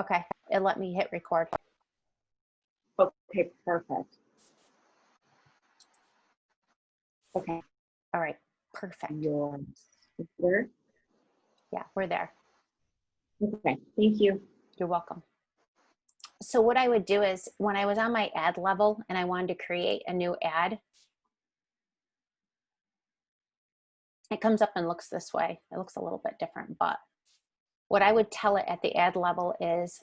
Okay, it let me hit record. Okay, perfect. Okay. All right, perfect. You're there? Yeah, we're there. Okay, thank you. You're welcome. So what I would do is when I was on my ad level and I wanted to create a new ad, it comes up and looks this way. It looks a little bit different, but what I would tell it at the ad level is,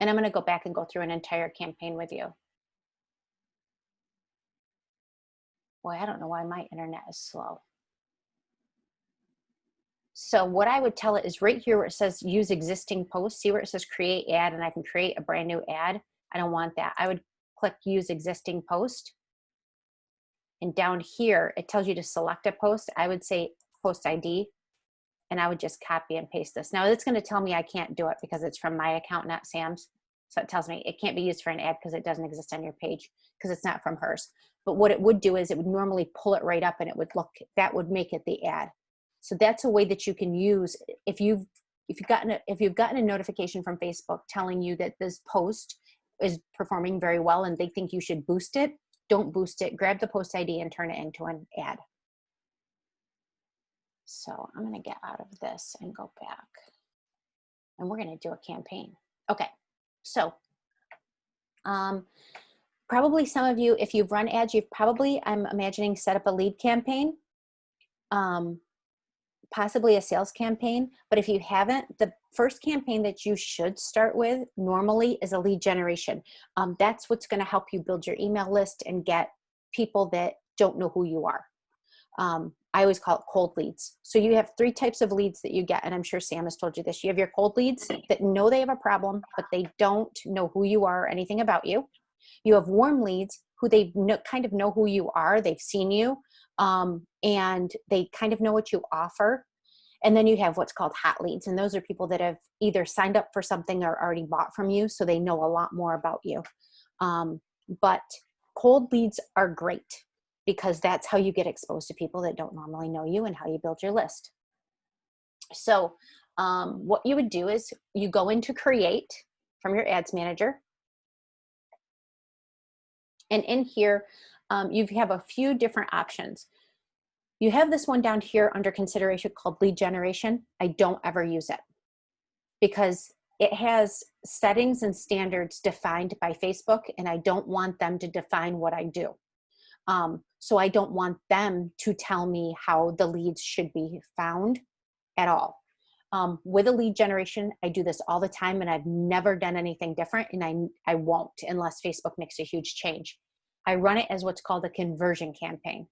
and I'm going to go back and go through an entire campaign with you. Boy, I don't know why my internet is slow. So what I would tell it is right here where it says use existing post, see where it says create ad, and I can create a brand new ad. I don't want that. I would click use existing post. And down here, it tells you to select a post. I would say post ID, and I would just copy and paste this. Now it's going to tell me I can't do it because it's from my account, not Sam's. So it tells me it can't be used for an ad because it doesn't exist on your page because it's not from hers. But what it would do is it would normally pull it right up and it would look, that would make it the ad. So that's a way that you can use if you've gotten a notification from Facebook telling you that this post is performing very well and they think you should boost it, don't boost it. Grab the post ID and turn it into an ad. So I'm going to get out of this and go back. And we're going to do a campaign. Okay. So probably some of you, if you've run ads, you've probably, I'm imagining, set up a lead campaign, possibly a sales campaign. But if you haven't, the first campaign that you should start with normally is a lead generation. That's what's going to help you build your email list and get people that don't know who you are. I always call it cold leads. So you have 3 types of leads that you get, and I'm sure Sam has told you this. You have your cold leads that know they have a problem, but they don't know who you are or anything about you. You have warm leads who they kind of know who you are. They've seen you, and they kind of know what you offer. And then you have what's called hot leads, and those are people that have either signed up for something or already bought from you, so they know a lot more about you. But cold leads are great, because that's how you get exposed to people that don't normally know you and how you build your list. So what you would do is you go into create from your ads manager. And in here, you have a few different options. You have this one down here under consideration called lead generation. I don't ever use it because it has settings and standards defined by Facebook, and I don't want them to define what I do. So I don't want them to tell me how the leads should be found at all. With a lead generation, I do this all the time, and I've never done anything different, and I won't unless Facebook makes a huge change. I run it as what's called a conversion campaign.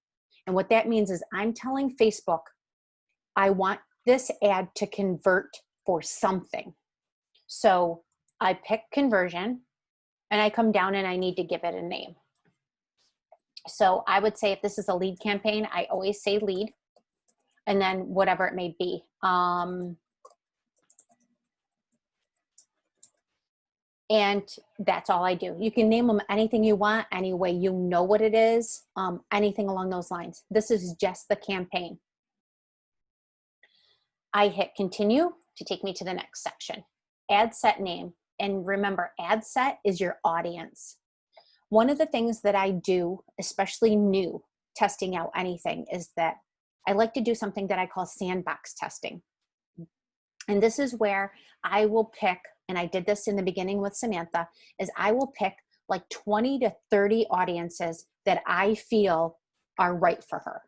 And what that means is I'm telling Facebook, I want this ad to convert for something. So I pick conversion, and I come down and I need to give it a name. So I would say if this is a lead campaign, I always say lead, and then whatever it may be. And that's all I do. You can name them anything you want, any way you know what it is, anything along those lines. This is just the campaign. I hit continue to take me to the next section. Ad set name. And remember, ad set is your audience. One of the things that I do, especially new, testing out anything, is that I like to do something that I call sandbox testing. And this is where I will pick, and I did this in the beginning with Samantha, is I will pick like 20 to 30 audiences that I feel are right for her.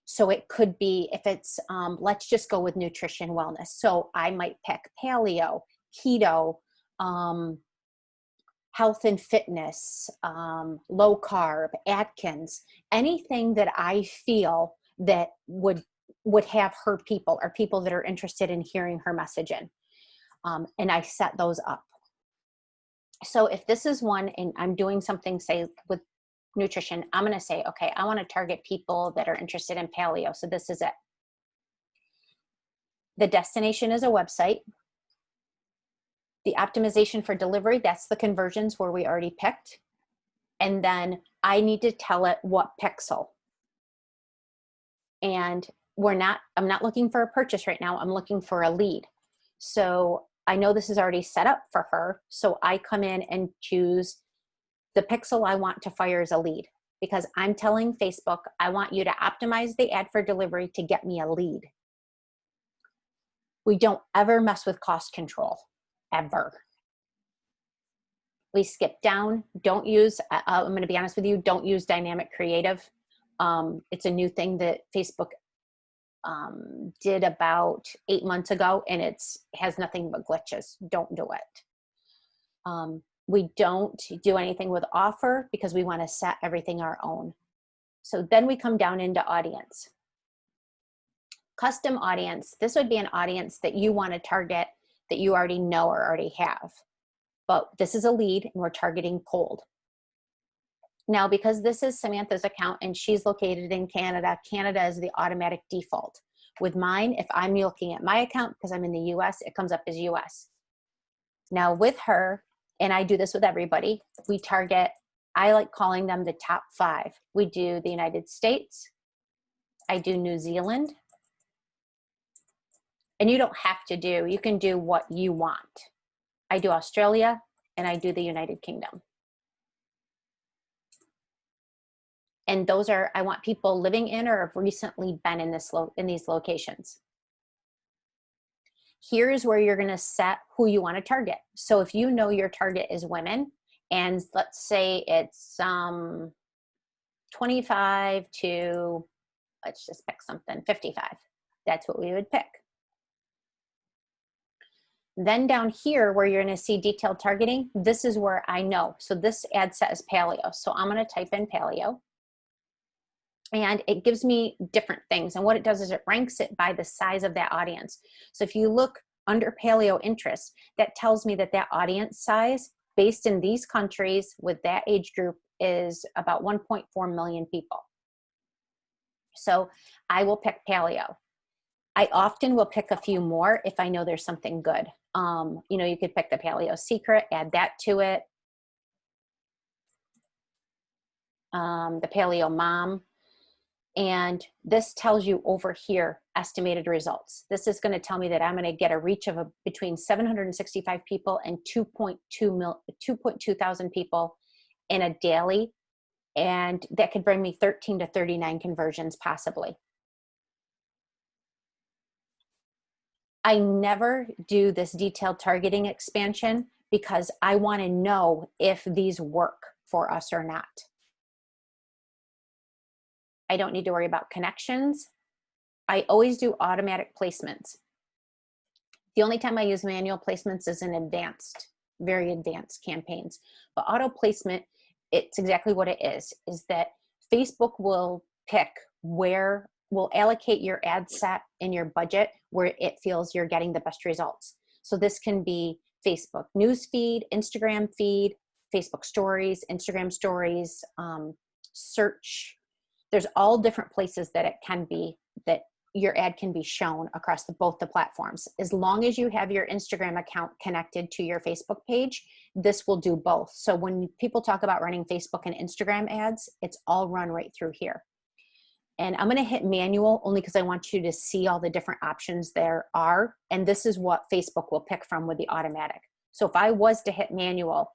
So it could be, if it's, let's just go with nutrition wellness. So I might pick paleo, keto, health and fitness, low carb, Atkins, anything that I feel that would have her people, or people that are interested in hearing her message in. And I set those up. So if this is one and I'm doing something, say with nutrition, I'm going to say, okay, I want to target people that are interested in paleo. So this is it. The destination is a website. The optimization for delivery, that's the conversions where we already picked. And then I need to tell it what pixel. And I'm not looking for a purchase right now. I'm looking for a lead. So I know this is already set up for her, so I come in and choose the pixel I want to fire as a lead, because I'm telling Facebook, I want you to optimize the ad for delivery to get me a lead. We don't ever mess with cost control, ever. We skip down, don't use, I'm gonna be honest with you, don't use dynamic creative. It's a new thing that Facebook did about 8 months ago, and has nothing but glitches. Don't do it. We don't do anything with offer because we want to set everything our own. So then we come down into audience. Custom audience. This would be an audience that you want to target that you already know or already have. But this is a lead and we're targeting cold. Now, because this is Samantha's account and she's located in Canada, Canada is the automatic default. With mine, if I'm looking at my account because I'm in the US, it comes up as US. Now with her, and I do this with everybody, we target, I like calling them the top 5. We do the United States, I do New Zealand, and you don't have to do, you can do what you want. I do Australia, and I do the United Kingdom. And those are, I want people living in or have recently been in these locations. Here's where you're gonna set who you wanna target. So if you know your target is women, and let's say it's 25 to, let's just pick something, 55. That's what we would pick. Then down here where you're gonna see detailed targeting, this is where I know. So this ad set is paleo. So I'm gonna type in paleo. And it gives me different things. And what it does is it ranks it by the size of that audience. So if you look under paleo interest, that tells me that that audience size based in these countries with that age group is about 1.4 million people. So I will pick paleo. I often will pick a few more if I know there's something good. You know, you could pick the paleo secret, add that to it. The paleo mom. And this tells you over here, estimated results. This is going to tell me that I'm going to get a reach of between 765 people and 2.2 thousand people in a daily. And that could bring me 13 to 39 conversions possibly. I never do this detailed targeting expansion because I want to know if these work for us or not. I don't need to worry about connections. I always do automatic placements. The only time I use manual placements is in advanced, very advanced campaigns. But auto placement, it's exactly what it is that Facebook will pick where, will allocate your ad set and your budget where it feels you're getting the best results. So this can be Facebook news feed, Instagram feed, Facebook stories, Instagram stories, search. There's all different places that it can be, that your ad can be shown across both the platforms. As long as you have your Instagram account connected to your Facebook page, this will do both. So when people talk about running Facebook and Instagram ads, it's all run right through here. And I'm gonna hit manual only because I want you to see all the different options there are. And this is what Facebook will pick from with the automatic. So if I was to hit manual,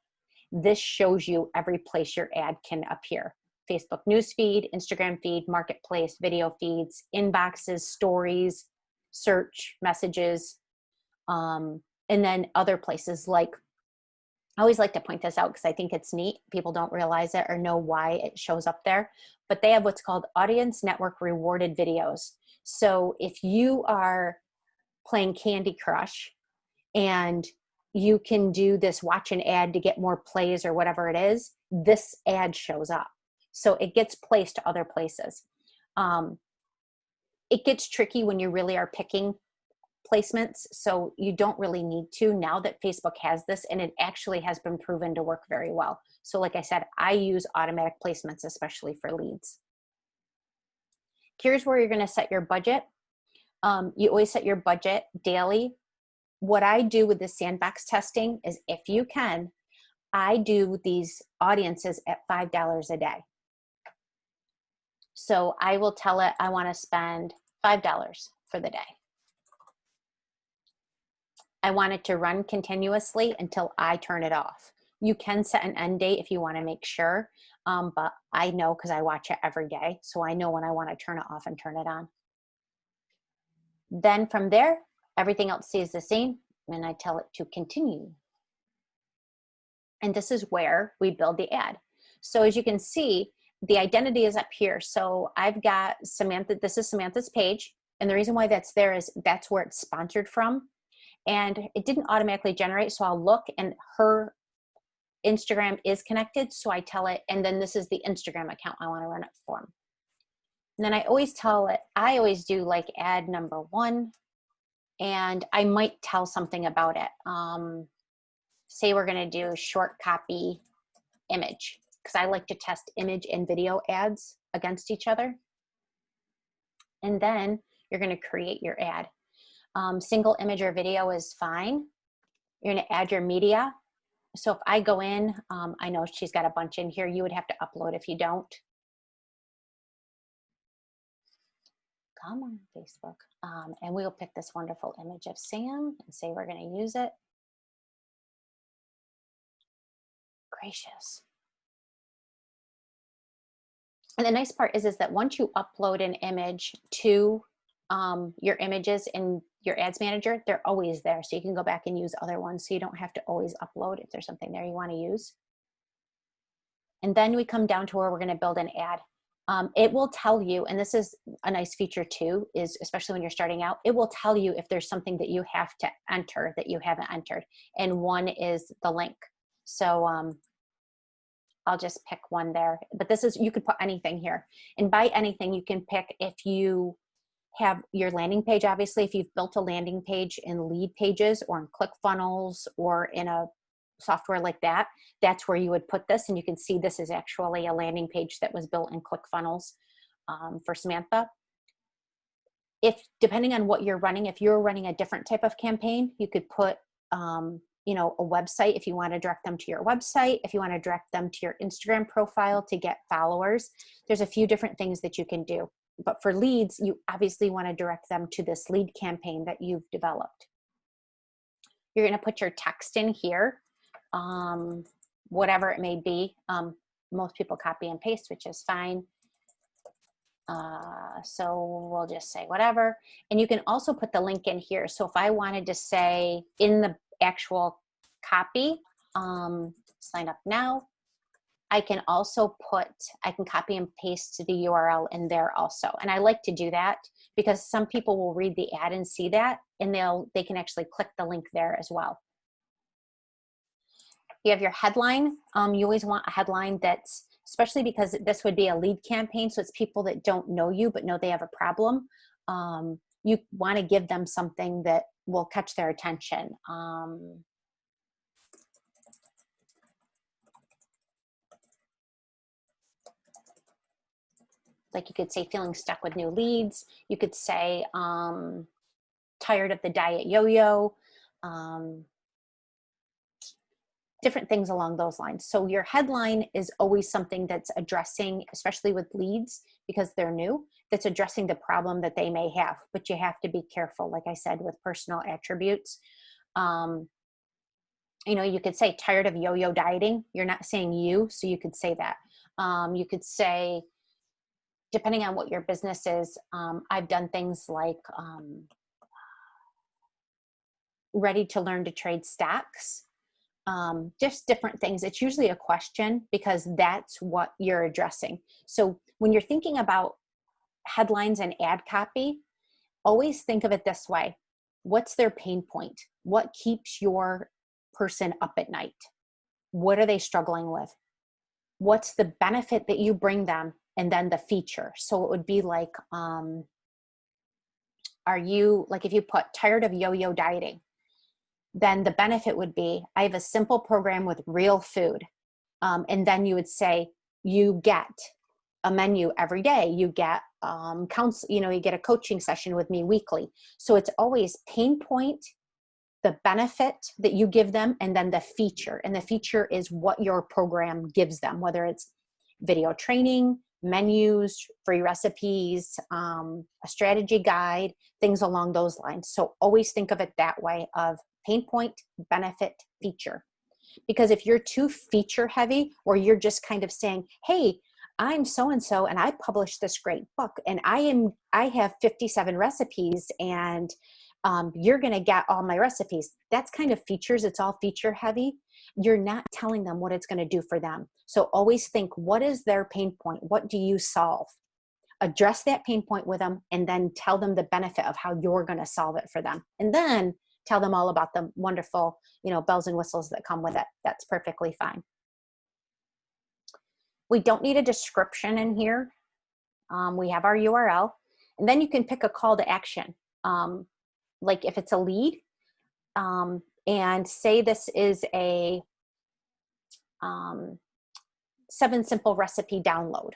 this shows you every place your ad can appear. Facebook newsfeed, Instagram feed, marketplace, video feeds, inboxes, stories, search, messages, and then other places like, I always like to point this out because I think it's neat. People don't realize it or know why it shows up there, but they have what's called Audience Network Rewarded Videos. So if you are playing Candy Crush and you can do this, watch an ad to get more plays or whatever it is, this ad shows up. So it gets placed to other places. It gets tricky when you really are picking placements, so you don't really need to now that Facebook has this, and it actually has been proven to work very well. So like I said, I use automatic placements, especially for leads. Here's where you're gonna set your budget. You always set your budget daily. What I do with the sandbox testing is, if you can, I do these audiences at $5 a day. So I will tell it I want to spend $5 for the day. I want it to run continuously until I turn it off. You can set an end date if you want to make sure, but I know because I watch it every day, so I know when I want to turn it off and turn it on. Then from there, everything else stays the same, and I tell it to continue. And this is where we build the ad. So as you can see, the identity is up here. So I've got Samantha, this is Samantha's page. And the reason why that's there is that's where it's sponsored from. And it didn't automatically generate. So I'll look and her Instagram is connected. So I tell it, and then this is the Instagram account I want to run it for. And then I always tell it, I always do like ad number 1, and I might tell something about it. Say we're going to do short copy image, because I like to test image and video ads against each other. And then you're going to create your ad. Single image or video is fine. You're going to add your media. So if I go in, I know she's got a bunch in here. You would have to upload if you don't. Come on, Facebook. And we'll pick this wonderful image of Sam and say we're going to use it. Gracious. And the nice part is that once you upload an image to your images in your ads manager, they're always there. So you can go back and use other ones. So you don't have to always upload if there's something there you want to use. And then we come down to where we're going to build an ad. It will tell you, and this is a nice feature too, is especially when you're starting out, it will tell you if there's something that you have to enter that you haven't entered. And one is the link. So I'll just pick one there, but this is, you could put anything here. And by anything, you can pick if you have your landing page, obviously, if you've built a landing page in Lead Pages or in ClickFunnels or in a software like that, that's where you would put this. And you can see this is actually a landing page that was built in ClickFunnels for Samantha. If, depending on what you're running, if you're running a different type of campaign, you could put you know, a website if you want to direct them to your website, if you want to direct them to your Instagram profile to get followers. There's a few different things that you can do. But for leads, you obviously want to direct them to this lead campaign that you've developed. You're going to put your text in here, whatever it may be. Most people copy and paste, which is fine. So we'll just say whatever. And you can also put the link in here. So if I wanted to say in the actual copy, sign up now, I can also put, I can copy and paste the URL in there also. And I like to do that because some people will read the ad and see that, and they can actually click the link there as well. You have your headline. You always want a headline that's, especially because this would be a lead campaign, so it's people that don't know you but know they have a problem. You want to give them something that will catch their attention. Like you could say feeling stuck with new leads. You could say tired of the diet yo-yo. Different things along those lines. So your headline is always something that's addressing, especially with leads because they're new, that's addressing the problem that they may have. But you have to be careful, like I said, with personal attributes. You know, you could say tired of yo-yo dieting. You're not saying you, so you could say that. You could say, depending on what your business is, I've done things like ready to learn to trade stocks. Just different things. It's usually a question because that's what you're addressing. So when you're thinking about headlines and ad copy, always think of it this way. What's their pain point? What keeps your person up at night? What are they struggling with? What's the benefit that you bring them? And then the feature. So it would be like, are you, like if you put tired of yo-yo dieting, then the benefit would be, I have a simple program with real food. And then you would say, you get a menu every day. You get you know, you get a coaching session with me weekly. So it's always pain point, the benefit that you give them, and then the feature. And the feature is what your program gives them, whether it's video training, menus, free recipes, a strategy guide, things along those lines. So always think of it that way of pain point, benefit, feature. Because if you're too feature heavy, or you're just kind of saying, hey, I'm so-and-so and I published this great book and I have 57 recipes and you're going to get all my recipes. That's kind of features. It's all feature heavy. You're not telling them what it's going to do for them. So always think, what is their pain point? What do you solve? Address that pain point with them and then tell them the benefit of how you're going to solve it for them. And then tell them all about the wonderful, bells and whistles that come with it. That's perfectly fine. We don't need a description in here. We have our URL, and then you can pick a call to action. Like if it's a lead, and say this is a 7 simple recipe download,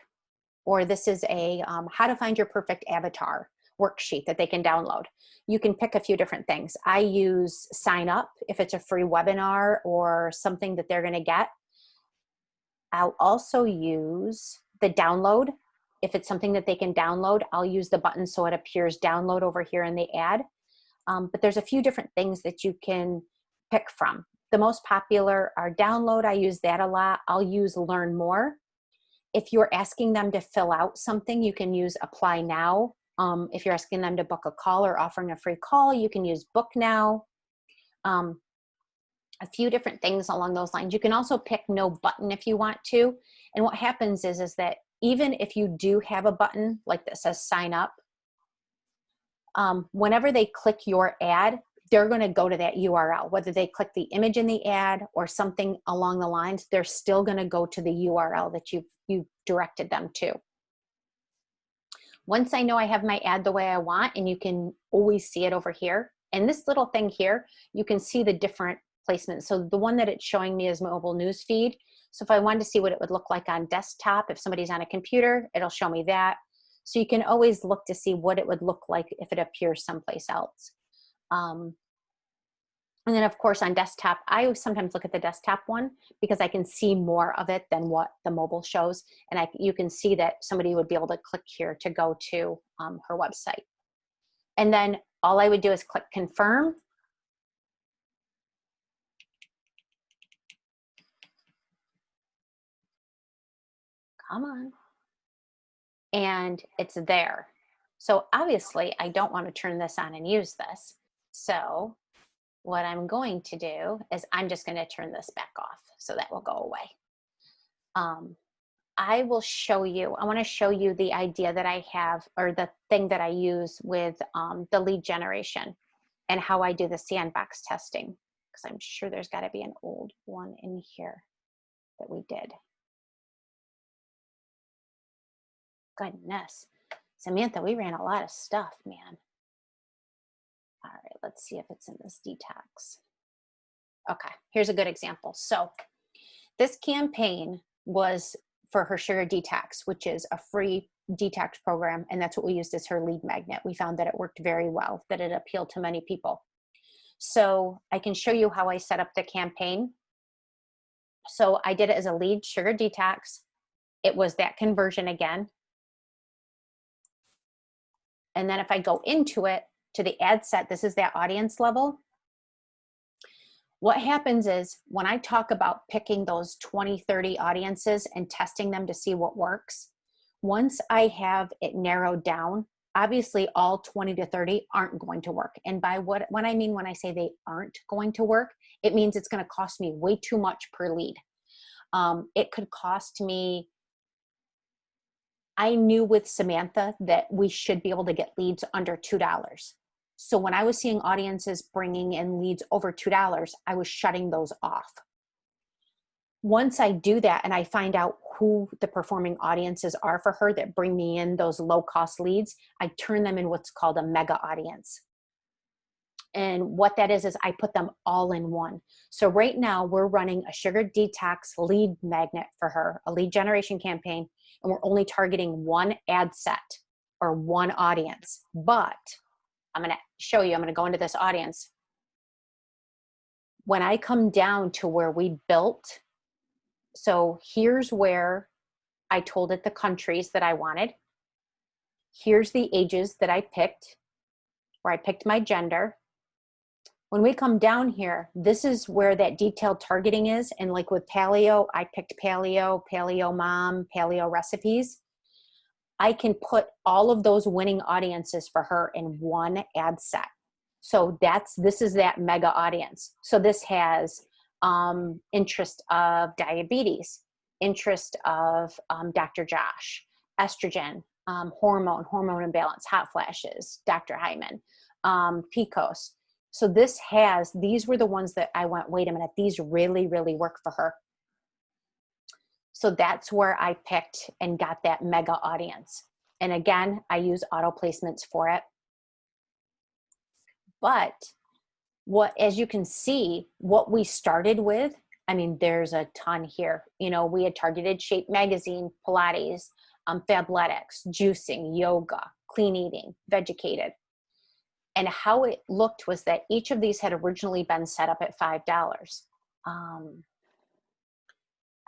or this is a how to find your perfect avatar worksheet that they can download. You can pick a few different things. I use sign up if it's a free webinar or something that they're going to get. I'll also use the download. If it's something that they can download, I'll use the button so it appears download over here in the ad. But there's a few different things that you can pick from. The most popular are download. I use that a lot. I'll use learn more. If you're asking them to fill out something, you can use apply now. If you're asking them to book a call or offering a free call, you can use book now. A few different things along those lines. You can also pick no button if you want to. And what happens is that even if you do have a button like that says sign up, whenever they click your ad, they're going to go to that URL. Whether they click the image in the ad or something along the lines, they're still going to go to the URL that you've directed them to. Once I know I have my ad the way I want, and you can always see it over here, and this little thing here, you can see the different placements. So the one that it's showing me is mobile news feed. So if I wanted to see what it would look like on desktop, if somebody's on a computer, it'll show me that. So you can always look to see what it would look like if it appears someplace else. And then of course on desktop, I sometimes look at the desktop one because I can see more of it than what the mobile shows. And you can see that somebody would be able to click here to go to her website. And then all I would do is click confirm. Come on. And it's there. So obviously I don't want to turn this on and use this. So what I'm going to do is I'm just going to turn this back off. So that will go away. I will show you, I want to show you the idea that I have, or the thing that I use with the lead generation and how I do the sandbox testing. Because I'm sure there's got to be an old one in here that we did. Goodness. Samantha, we ran a lot of stuff, man. All right, let's see if it's in this detox. Okay, here's a good example. So this campaign was for her sugar detox, which is a free detox program. And that's what we used as her lead magnet. We found that it worked very well, that it appealed to many people. So I can show you how I set up the campaign. So I did it as a lead sugar detox. It was that conversion again. And then if I go into it, to the ad set, this is that audience level. What happens is when I talk about picking those 20, 30 audiences and testing them to see what works, once I have it narrowed down, obviously all 20 to 30 aren't going to work. And by what I mean when I say they aren't going to work, it means it's going to cost me way too much per lead. It could cost me, I knew with Samantha that we should be able to get leads under $2. So when I was seeing audiences bringing in leads over $2, I was shutting those off. Once I do that and I find out who the performing audiences are for her that bring me in those low cost leads, I turn them in what's called a mega audience. And what that is I put them all in one. So right now we're running a sugar detox lead magnet for her, a lead generation campaign, and we're only targeting one ad set or one audience. But I'm going to show you, I'm going to go into this audience. When I come down to where we built, so here's where I told it the countries that I wanted. Here's the ages that I picked, where I picked my gender. When we come down here, this is where that detailed targeting is. And like with paleo, I picked paleo, paleo mom, paleo recipes. I can put all of those winning audiences for her in one ad set. So this is that mega audience. So this has interest of diabetes, interest of Dr. Josh, estrogen, hormone imbalance, hot flashes, Dr. Hyman, PCOS. So these were the ones that I went, wait a minute, these really, really work for her. So that's where I picked and got that mega audience. And again, I use auto placements for it. But as you can see, what we started with, I mean, there's a ton here. You know, we had targeted Shape Magazine, Pilates, Fabletics, juicing, yoga, clean eating, Vegucated. And how it looked was that each of these had originally been set up at $5.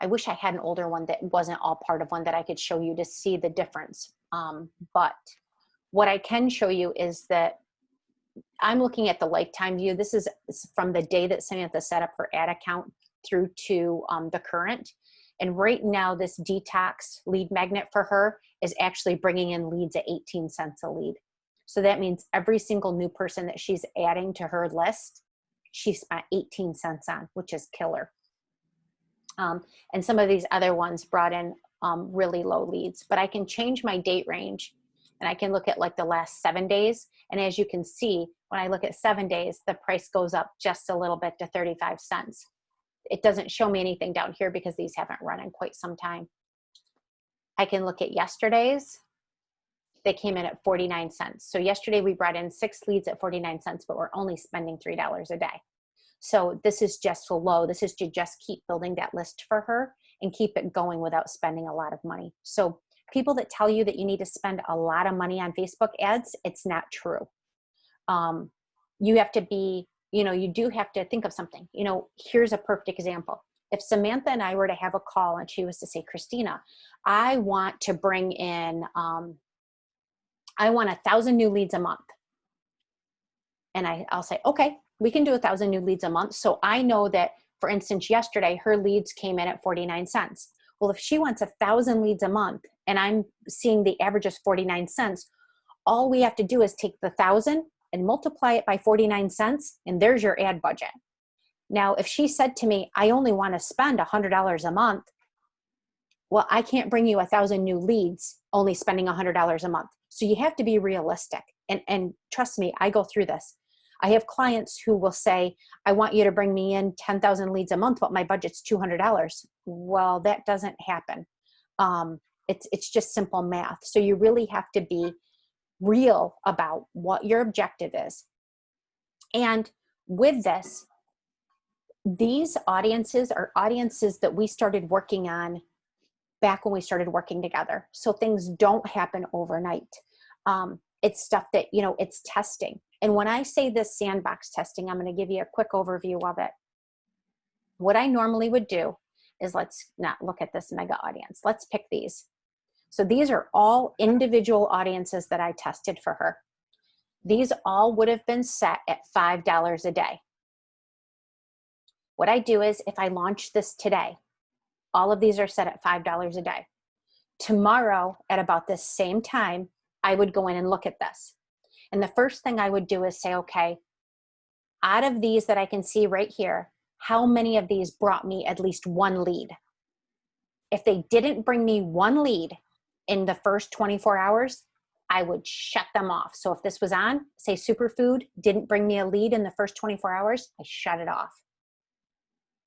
I wish I had an older one that wasn't all part of one that I could show you to see the difference. But what I can show you is that I'm looking at the lifetime view. This is from the day that Samantha set up her ad account through to the current. And right now, this detox lead magnet for her is actually bringing in leads at 18 cents a lead. So that means every single new person that she's adding to her list, she spent 18 cents on, which is killer. And some of these other ones brought in really low leads, but I can change my date range and I can look at like the last 7 days. And as you can see, when I look at 7 days, the price goes up just a little bit to 35 cents. It doesn't show me anything down here because these haven't run in quite some time. I can look at yesterday's. They came in at 49 cents. So yesterday we brought in 6 leads at 49 cents, but we're only spending $3 a day. So this is just so low. This is to just keep building that list for her and keep it going without spending a lot of money. So people that tell you that you need to spend a lot of money on Facebook ads, it's not true. You have to be, you do have to think of something. Here's a perfect example. If Samantha and I were to have a call and she was to say, Kristina, I want to bring in, I want 1,000 new leads a month. And I'll say, okay, we can do 1,000 new leads a month. So I know that, for instance, yesterday, her leads came in at 49 cents. Well, if she wants 1,000 leads a month and I'm seeing the average is 49 cents, all we have to do is take the 1,000 and multiply it by 49 cents, and there's your ad budget. Now, if she said to me, I only want to spend $100 a month, well, I can't bring you 1,000 new leads only spending $100 a month. So you have to be realistic. And trust me, I go through this. I have clients who will say, I want you to bring me in 10,000 leads a month, but my budget's $200. Well, that doesn't happen. It's just simple math. So you really have to be real about what your objective is. And with this, these audiences are audiences that we started working on back when we started working together. So things don't happen overnight. It's stuff that, it's testing. And when I say this sandbox testing, I'm going to give you a quick overview of it. What I normally would do is, let's not look at this mega audience. Let's pick these. So these are all individual audiences that I tested for her. These all would have been set at $5 a day. What I do is, if I launch this today, all of these are set at $5 a day. Tomorrow at about this same time, I would go in and look at this. And the first thing I would do is say, okay, out of these that I can see right here, how many of these brought me at least one lead? If they didn't bring me one lead in the first 24 hours, I would shut them off. So if this was on, say Superfood didn't bring me a lead in the first 24 hours, I shut it off.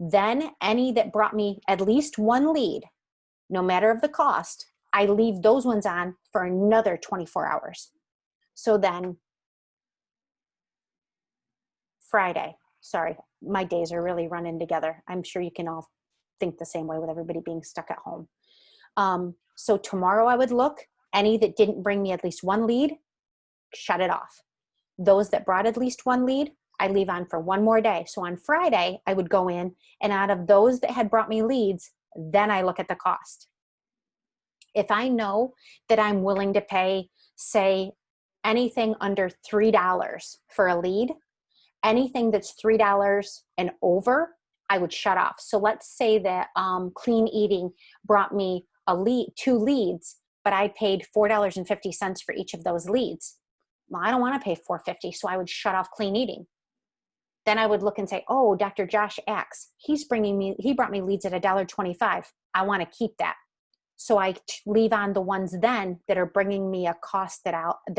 Then any that brought me at least one lead, no matter of the cost, I leave those ones on for another 24 hours. So then Friday, sorry, my days are really running together. I'm sure you can all think the same way with everybody being stuck at home. So tomorrow I would look, any that didn't bring me at least one lead, shut it off. Those that brought at least one lead, I leave on for one more day. So on Friday, I would go in, and out of those that had brought me leads, then I look at the cost. If I know that I'm willing to pay, say, anything under $3 for a lead, Anything that's $3 and over, I would shut off. So let's say that Clean Eating brought me two leads, but I paid $4.50 for each of those leads. Well, I don't want to pay $4.50, so I would shut off Clean Eating. Then I would look and say, oh, Dr. Josh Axe, he brought me leads at $1.25. I want to keep that. So I leave on the ones then that are bringing me a cost that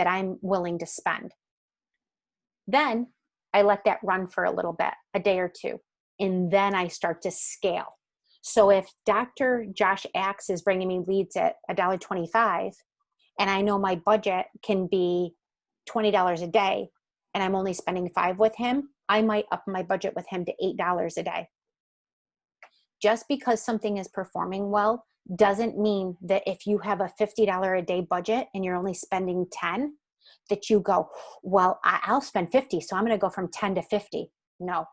I'm willing to spend. Then I let that run for a little bit, a day or two, and then I start to scale. So if Dr. Josh Axe is bringing me leads at $1.25, and I know my budget can be $20 a day, and I'm only spending $5 with him, I might up my budget with him to $8 a day. Just because something is performing well doesn't mean that if you have a $50 a day budget and you're only spending 10, that you go, well, I'll spend 50, so I'm going to go from 10 to 50. No.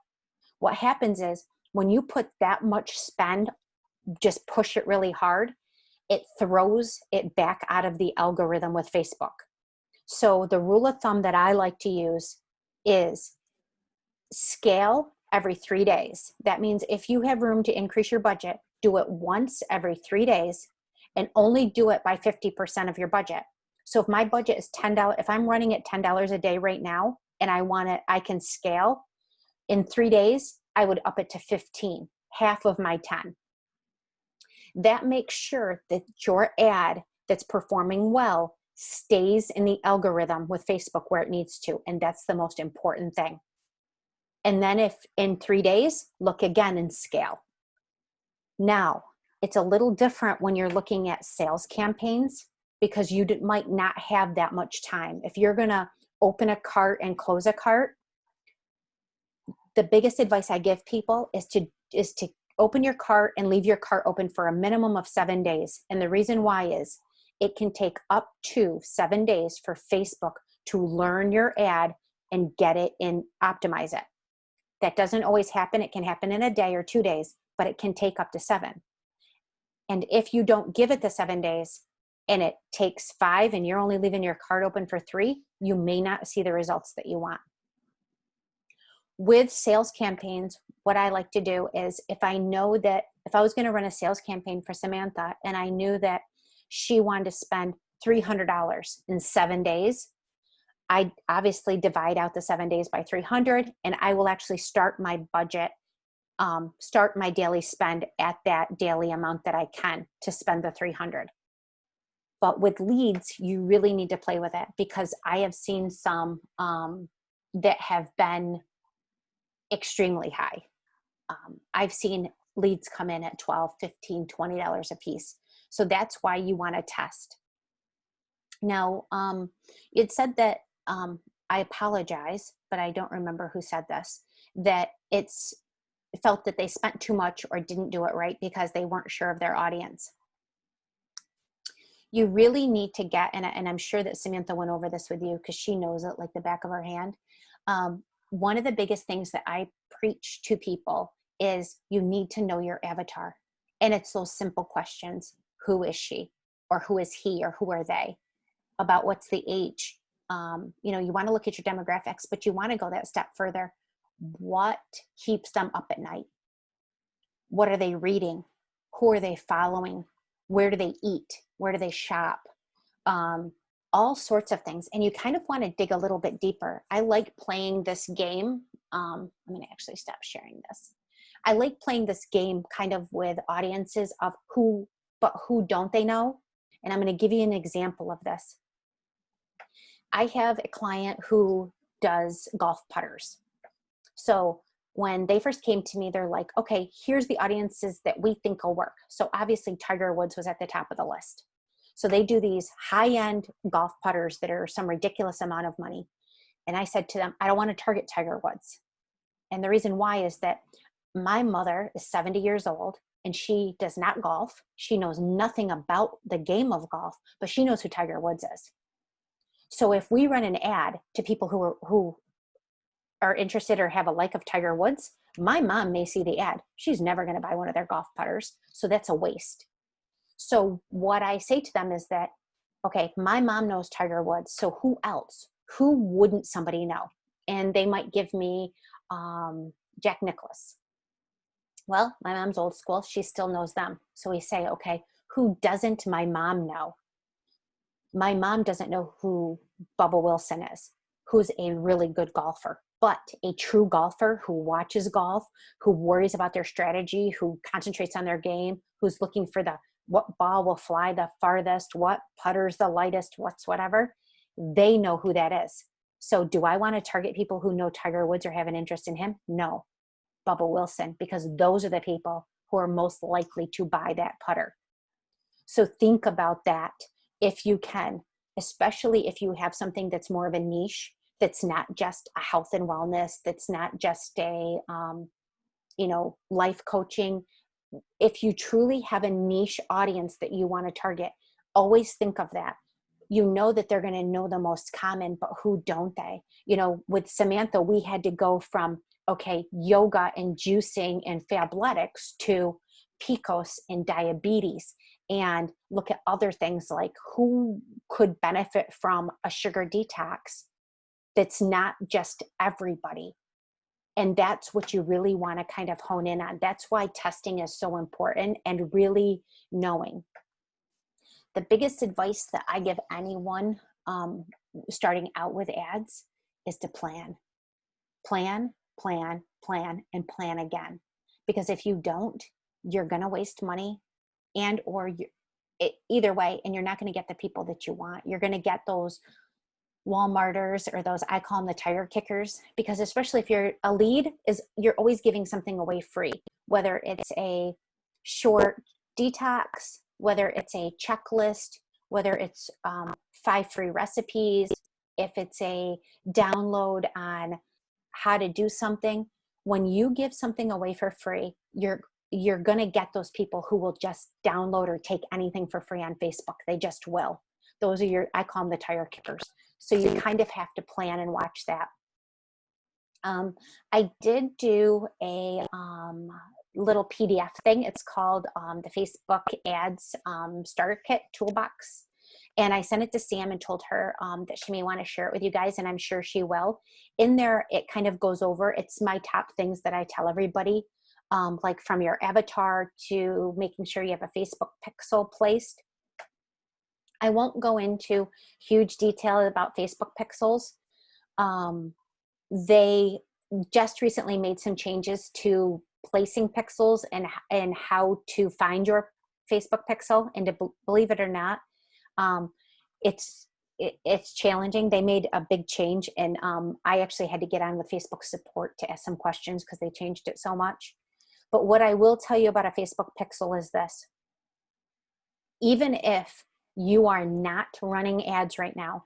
What happens is when you put that much spend, just push it really hard, it throws it back out of the algorithm with Facebook. So the rule of thumb that I like to use is scale every 3 days. That means if you have room to increase your budget, do it once every 3 days and only do it by 50% of your budget. So if my budget is $10, if I'm running at $10 a day right now and I can scale in 3 days, I would up it to 15, half of my 10. That makes sure that your ad that's performing well stays in the algorithm with Facebook where it needs to. And that's the most important thing. And then if in 3 days, look again and scale. Now, it's a little different when you're looking at sales campaigns because you might not have that much time. If you're going to open a cart and close a cart, the biggest advice I give people is to open your cart and leave your cart open for a minimum of 7 days. And the reason why is it can take up to 7 days for Facebook to learn your ad and get it and optimize it. That doesn't always happen. It can happen in a day or 2 days, but it can take up to 7. And if you don't give it the 7 days and it takes 5 and you're only leaving your cart open for 3, you may not see the results that you want. With sales campaigns, what I like to do is if I was going to run a sales campaign for Samantha and I knew that she wanted to spend $300 in 7 days, I obviously divide out the 7 days by 300 and I will actually start my budget, start my daily spend at that daily amount that I can to spend the 300. But with leads, you really need to play with it because I have seen some that have been extremely high. I've seen leads come in at $12, $15, $20 a piece. So that's why you want to test. Now, it said that, I apologize, but I don't remember who said this, that it felt that they spent too much or didn't do it right because they weren't sure of their audience. You really need to get, and I'm sure that Samantha went over this with you because she knows it like the back of her hand. One of the biggest things that I preach to people is you need to know your avatar. And it's those simple questions. Who is she? Or who is he? Or who are they? About what's the age? You want to look at your demographics, but you want to go that step further. What keeps them up at night? What are they reading? Who are they following? Where do they eat? Where do they shop? All sorts of things. And you kind of want to dig a little bit deeper. I like playing this game. I'm going to actually stop sharing this. I like playing this game kind of with audiences of who don't they know? And I'm going to give you an example of this. I have a client who does golf putters. So when they first came to me, they're like, okay, here's the audiences that we think will work. So obviously Tiger Woods was at the top of the list. So they do these high-end golf putters that are some ridiculous amount of money. And I said to them, I don't want to target Tiger Woods. And the reason why is that my mother is 70 years old and she does not golf. She knows nothing about the game of golf, but she knows who Tiger Woods is. So if we run an ad to people who are interested or have a like of Tiger Woods, my mom may see the ad. She's never going to buy one of their golf putters. So that's a waste. So what I say to them is that, okay, my mom knows Tiger Woods. So who else? Who wouldn't somebody know? and they might give me Jack Nicklaus. Well, my mom's old school. She still knows them. So we say, okay, who doesn't my mom know? My mom doesn't know who Bubba Wilson is, who's a really good golfer, but a true golfer who watches golf, who worries about their strategy, who concentrates on their game, who's looking for what ball will fly the farthest, what putter's the lightest, what's whatever. They know who that is. So do I want to target people who know Tiger Woods or have an interest in him? No. Bubba Wilson, because those are the people who are most likely to buy that putter. So think about that if you can, especially if you have something that's more of a niche, that's not just a health and wellness, that's not just a, life coaching. If you truly have a niche audience that you want to target, always think of that. You know that they're going to know the most common, but who don't they? With Samantha, we had to go from, okay, yoga and juicing and fabletics to PCOS and diabetes, and look at other things like who could benefit from a sugar detox that's not just everybody. And that's what you really want to kind of hone in on. That's why testing is so important and really knowing. The biggest advice that I give anyone starting out with ads is to plan. Plan, plan, plan, and plan again. Because if you don't, you're going to waste money either way, and you're not going to get the people that you want. You're going to get those Walmarters or those, I call them the tire kickers, because especially if you're a lead, you're always giving something away free, whether it's a short detox, whether it's a checklist, whether it's 5 free recipes, if it's a download on how to do something. When you give something away for free, you're going to get those people who will just download or take anything for free on Facebook. They just will. Those are I call them the tire kickers. So you kind of have to plan and watch that. I did do a little PDF thing. It's called the Facebook Ads Starter Kit Toolbox. And I sent it to Sam and told her that she may want to share it with you guys, and I'm sure she will. In there, it kind of goes over, it's my top things that I tell everybody, like from your avatar to making sure you have a Facebook pixel placed. I won't go into huge detail about Facebook pixels. They just recently made some changes to placing pixels and how to find your Facebook pixel. And to believe it or not, it's challenging. They made a big change, and I actually had to get on with Facebook support to ask some questions because they changed it so much. But what I will tell you about a Facebook pixel is this. Even if you are not running ads right now,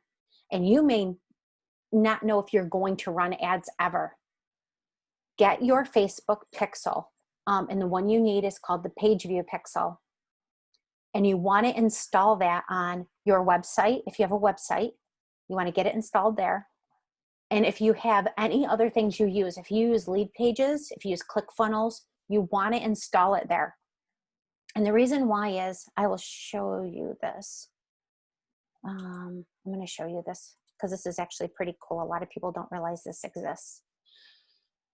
and you may not know if you're going to run ads ever, get your Facebook pixel. And the one you need is called the page view pixel. And you want to install that on your website. If you have a website, you want to get it installed there. And if you have any other things you use, if you use lead pages, if you use ClickFunnels, you want to install it there. And the reason why is, I will show you this. I'm going to show you this because this is actually pretty cool. A lot of people don't realize this exists.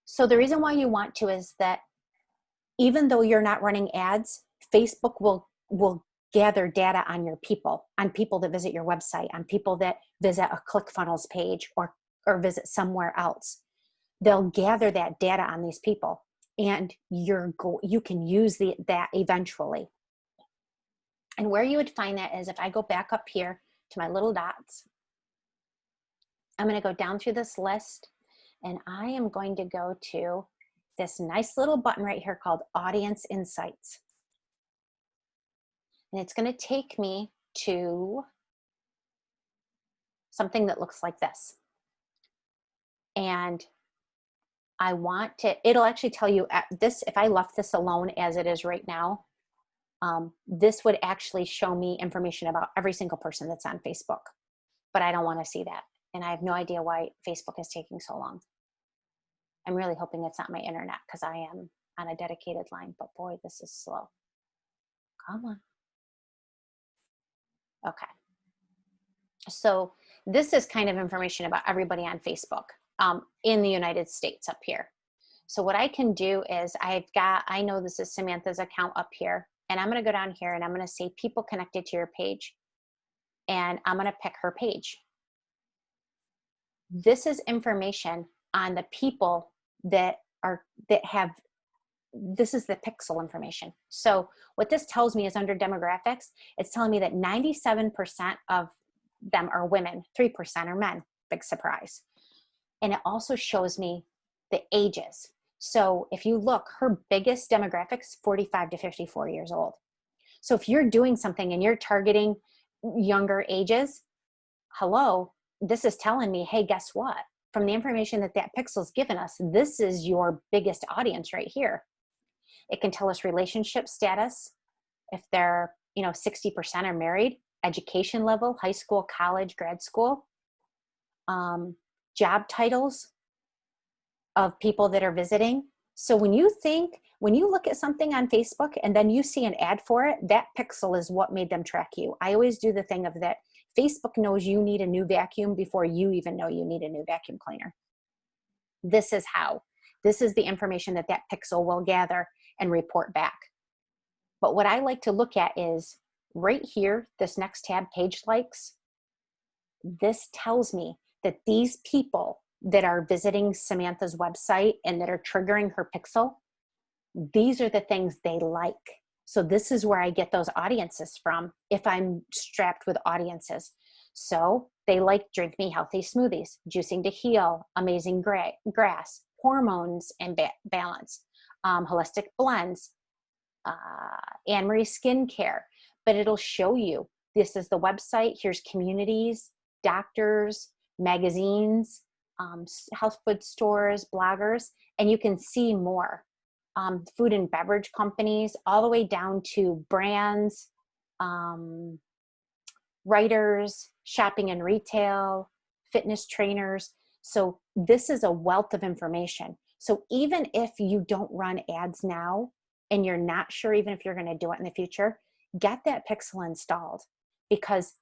So the reason why you want to is that even though you're not running ads, Facebook will gather data on your people, on people that visit your website, on people that visit a ClickFunnels page or visit somewhere else. They'll gather that data on these people, and you can use that eventually. And where you would find that is if I go back up here to my little dots, I'm going to go down through this list, and I am going to go to this nice little button right here called Audience Insights. And it's going to take me to something that looks like this. And I want to, it'll actually tell you this, if I left this alone as it is right now, this would actually show me information about every single person that's on Facebook, but I don't want to see that. And I have no idea why Facebook is taking so long. I'm really hoping it's not my internet because I am on a dedicated line, but boy, this is slow. Come on. Okay. So this is kind of information about everybody on Facebook. in the United States up here. So what I can do is I know this is Samantha's account up here, and I'm going to go down here and I'm going to say people connected to your page, and I'm going to pick her page. This is information on the people that have, this is the pixel information. So what this tells me is under demographics, it's telling me that 97% of them are women, 3% are men. Big surprise. And it also shows me the ages. So if you look, her biggest demographics, 45 to 54 years old. So if you're doing something and you're targeting younger ages, hello, this is telling me, hey, guess what? From the information that pixel's given us, this is your biggest audience right here. It can tell us relationship status, if they're, 60% are married, education level, high school, college, grad school, job titles of people that are visiting. So when you look at something on Facebook and then you see an ad for it, that pixel is what made them track you. I always do the thing of that Facebook knows you need a new vacuum before you even know you need a new vacuum cleaner. This is the information that pixel will gather and report back. But what I like to look at is right here, this next tab, page likes. This tells me that these people that are visiting Samantha's website and that are triggering her pixel, these are the things they like. So this is where I get those audiences from if I'm strapped with audiences. So they like Drink Me Healthy Smoothies, Juicing to Heal, Amazing Grass, Hormones and Balance, Holistic Blends, Anne-Marie Skincare. But it'll show you, this is the website, here's communities, doctors, magazines, health food stores, bloggers, and you can see more. Food and beverage companies, all the way down to brands, writers, shopping and retail, fitness trainers. So this is a wealth of information. So even if you don't run ads now and you're not sure even if you're going to do it in the future, get that pixel installed, because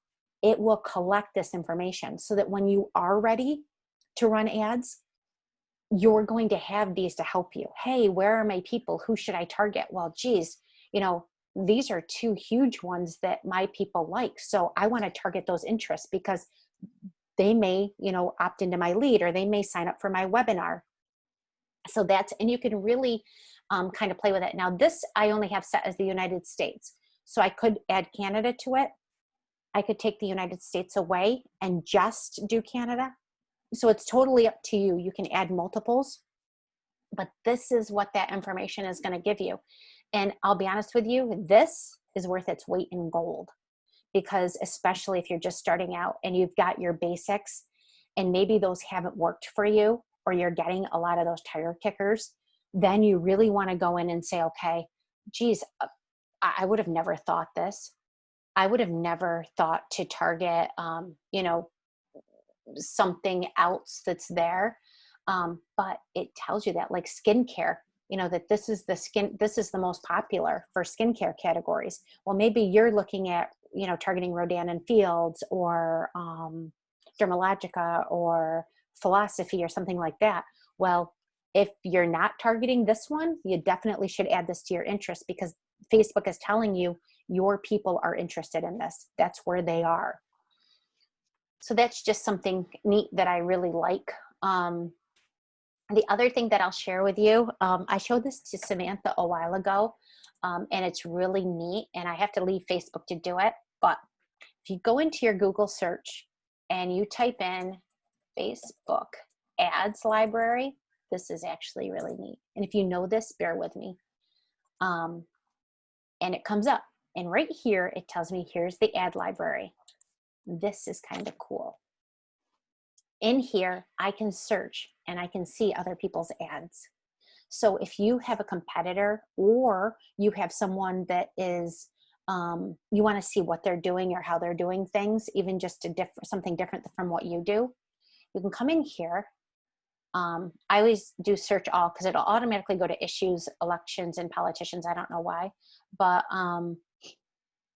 it will collect this information so that when you are ready to run ads, you're going to have these to help you. Hey, where are my people? Who should I target? Well, geez, these are two huge ones that my people like. So I want to target those interests because they may, opt into my lead, or they may sign up for my webinar. So and you can really kind of play with it. Now this, I only have set as the United States. So I could add Canada to it. I could take the United States away and just do Canada. So it's totally up to you. You can add multiples, but this is what that information is going to give you. And I'll be honest with you, this is worth its weight in gold, because especially if you're just starting out and you've got your basics and maybe those haven't worked for you, or you're getting a lot of those tire kickers, then you really want to go in and say, okay, geez, I would have never thought this. I would have never thought to target, something else that's there. But it tells you that, like skincare, that this is the most popular for skincare categories. Well, maybe you're looking at, targeting Rodan and Fields, or Dermalogica, or Philosophy, or something like that. Well, if you're not targeting this one, you definitely should add this to your interest, because Facebook is telling you your people are interested in this. That's where they are. So that's just something neat that I really like. The other thing that I'll share with you, I showed this to Samantha a while ago, and it's really neat, and I have to leave Facebook to do it. But if you go into your Google search and you type in Facebook ads library, this is actually really neat. And if you know this, bear with me. And it comes up, and right here, it tells me here's the ad library. This is kind of cool. In here, I can search and I can see other people's ads. So if you have a competitor, or you have someone that is, you want to see what they're doing or how they're doing things, even just something different from what you do, you can come in here. I always do search all, because it'll automatically go to issues, elections, and politicians. I don't know why, but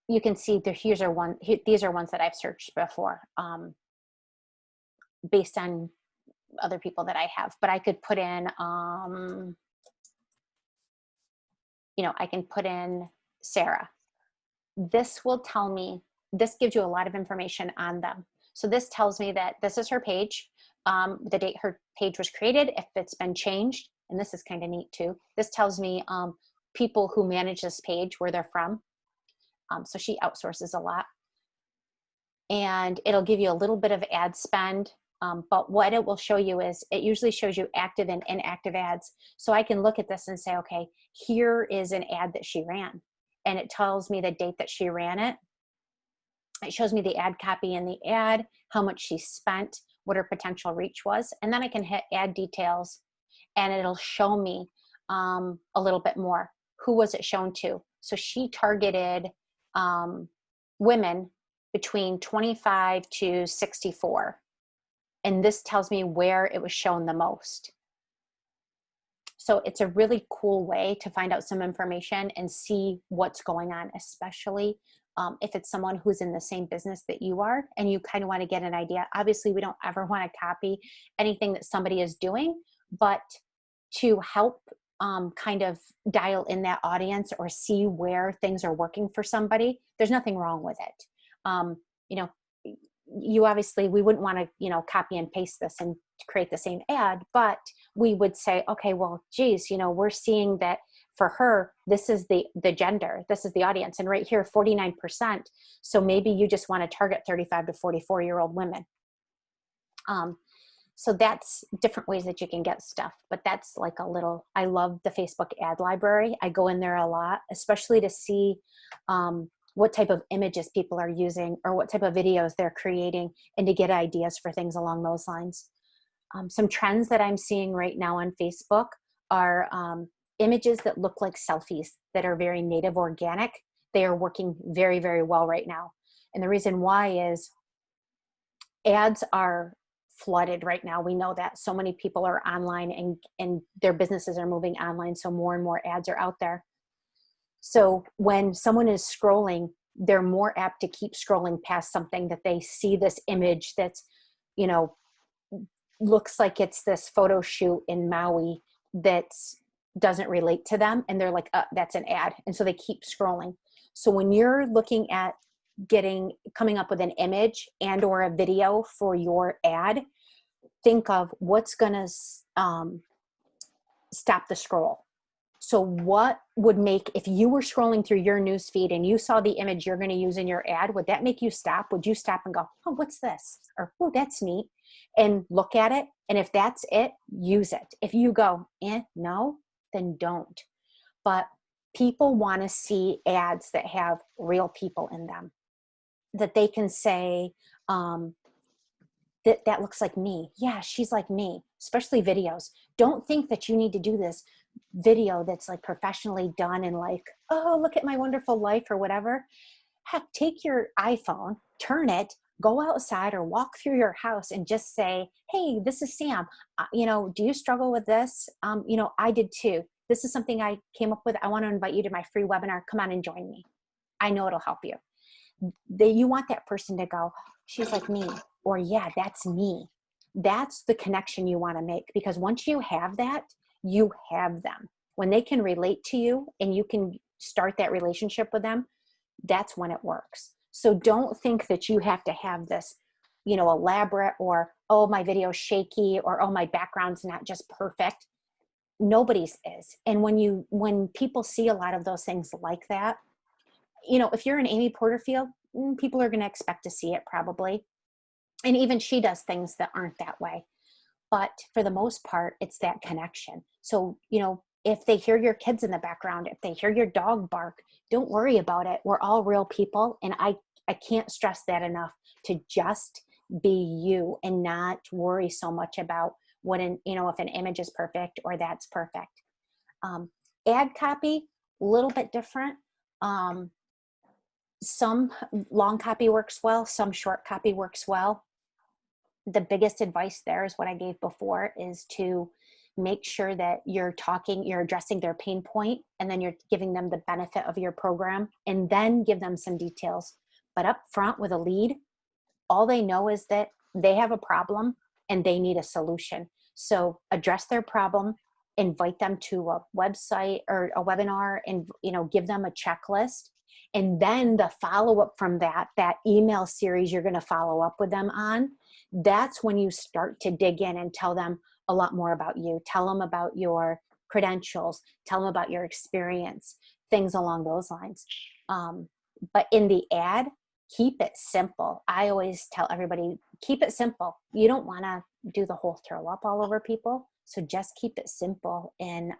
you can see these are ones that I've searched before, based on other people that I have, but I could put in, I can put in Sarah. This will tell me, this gives you a lot of information on them. So this tells me that this is her page, the date her page was created, if it's been changed, and this is kind of neat too. This tells me people who manage this page, where they're from. So she outsources a lot. And it'll give you a little bit of ad spend. But what it will show you is, it usually shows you active and inactive ads. So I can look at this and say, okay, here is an ad that she ran. And it tells me the date that she ran it. It shows me the ad copy in the ad, how much she spent, what her potential reach was. And then I can hit add details, and it'll show me a little bit more. Who was it shown to? So she targeted women between 25 to 64. And this tells me where it was shown the most. So it's a really cool way to find out some information and see what's going on, especially if it's someone who's in the same business that you are and you kind of want to get an idea. Obviously, we don't ever want to copy anything that somebody is doing, but to help kind of dial in that audience or see where things are working for somebody, there's nothing wrong with it. You obviously, we wouldn't want to, copy and paste this and create the same ad, but we would say, okay, well, geez, we're seeing that for her, this is the gender, this is the audience. And right here, 49%. So maybe you just want to target 35 to 44-year-old women. So that's different ways that you can get stuff, but that's like I love the Facebook ad library. I go in there a lot, especially to see what type of images people are using or what type of videos they're creating, and to get ideas for things along those lines. Some trends that I'm seeing right now on Facebook are images that look like selfies that are very native organic. They are working very, very well right now. And the reason why is ads are flooded right now. We know that so many people are online and their businesses are moving online. So more and more ads are out there. So when someone is scrolling, they're more apt to keep scrolling past something that they see this image that's, looks like it's this photo shoot in Maui that doesn't relate to them. And they're like, that's an ad. And so they keep scrolling. So when you're looking at coming up with an image and or a video for your ad, think of what's going to stop the scroll. So what would make, if you were scrolling through your news feed and you saw the image you're going to use in your ad, would that make you stop? Would you stop and go, oh, what's this? Or, oh, that's neat, and look at it? And if that's it, use it. If you go, no, then don't. But people want to see ads that have real people in them, that they can say, that looks like me. Yeah, she's like me, especially videos. Don't think that you need to do this video that's like professionally done and like, oh, look at my wonderful life or whatever. Heck, take your iPhone, turn it, go outside or walk through your house and just say, hey, this is Sam. Do you struggle with this? I did too. This is something I came up with. I want to invite you to my free webinar. Come on and join me. I know it'll help you. You want that person to go, she's like me, or yeah, that's me. That's the connection you want to make, because once you have that, you have them. When they can relate to you and you can start that relationship with them, that's when it works. So don't think that you have to have this, elaborate, or, oh, my video's shaky, or, oh, my background's not just perfect. Nobody's is. And when people see a lot of those things like that, if you're an Amy Porterfield, people are going to expect to see it probably. And even she does things that aren't that way. But for the most part, it's that connection. So, if they hear your kids in the background, if they hear your dog bark, don't worry about it. We're all real people. And I can't stress that enough, to just be you and not worry so much about if an image is perfect or that's perfect. Ad copy, a little bit different. Some long copy works well, some short copy works well. The biggest advice there is what I gave before, is to make sure that you're addressing their pain point, and then you're giving them the benefit of your program, and then give them some details. But up front with a lead, all they know is that they have a problem and they need a solution. So address their problem, invite them to a website or a webinar, and, give them a checklist. And then the follow-up from that email series you're going to follow up with them on, that's when you start to dig in and tell them a lot more about you. Tell them about your credentials, tell them about your experience, things along those lines. But in the ad, keep it simple. I always tell everybody, keep it simple. You don't want to do the whole throw up all over people. So just keep it simple and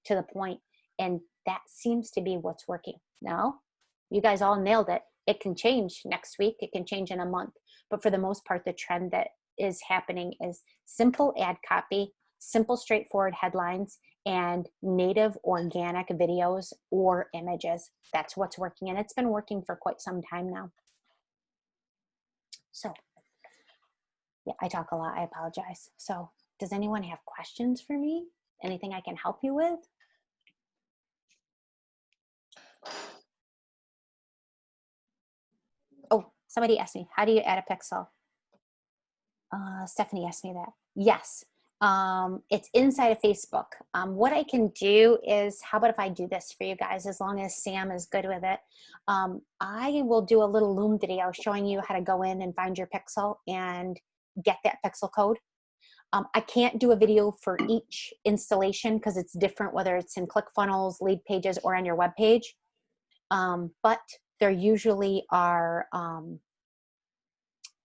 to the point. And that seems to be what's working. No, you guys all nailed it. It can change next week. It can change in a month. But for the most part, the trend that is happening is simple ad copy, simple, straightforward headlines, and native organic videos or images. That's what's working. And it's been working for quite some time now. So yeah, I talk a lot. I apologize. So does anyone have questions for me? Anything I can help you with? Oh, somebody asked me, how do you add a pixel? Stephanie asked me that. Yes, it's inside of Facebook. What I can do is, how about if I do this for you guys, as long as Sam is good with it. I will do a little Loom video showing you how to go in and find your pixel and get that pixel code. I can't do a video for each installation because it's different, whether it's in ClickFunnels, Lead Pages, or on your web page. But there usually are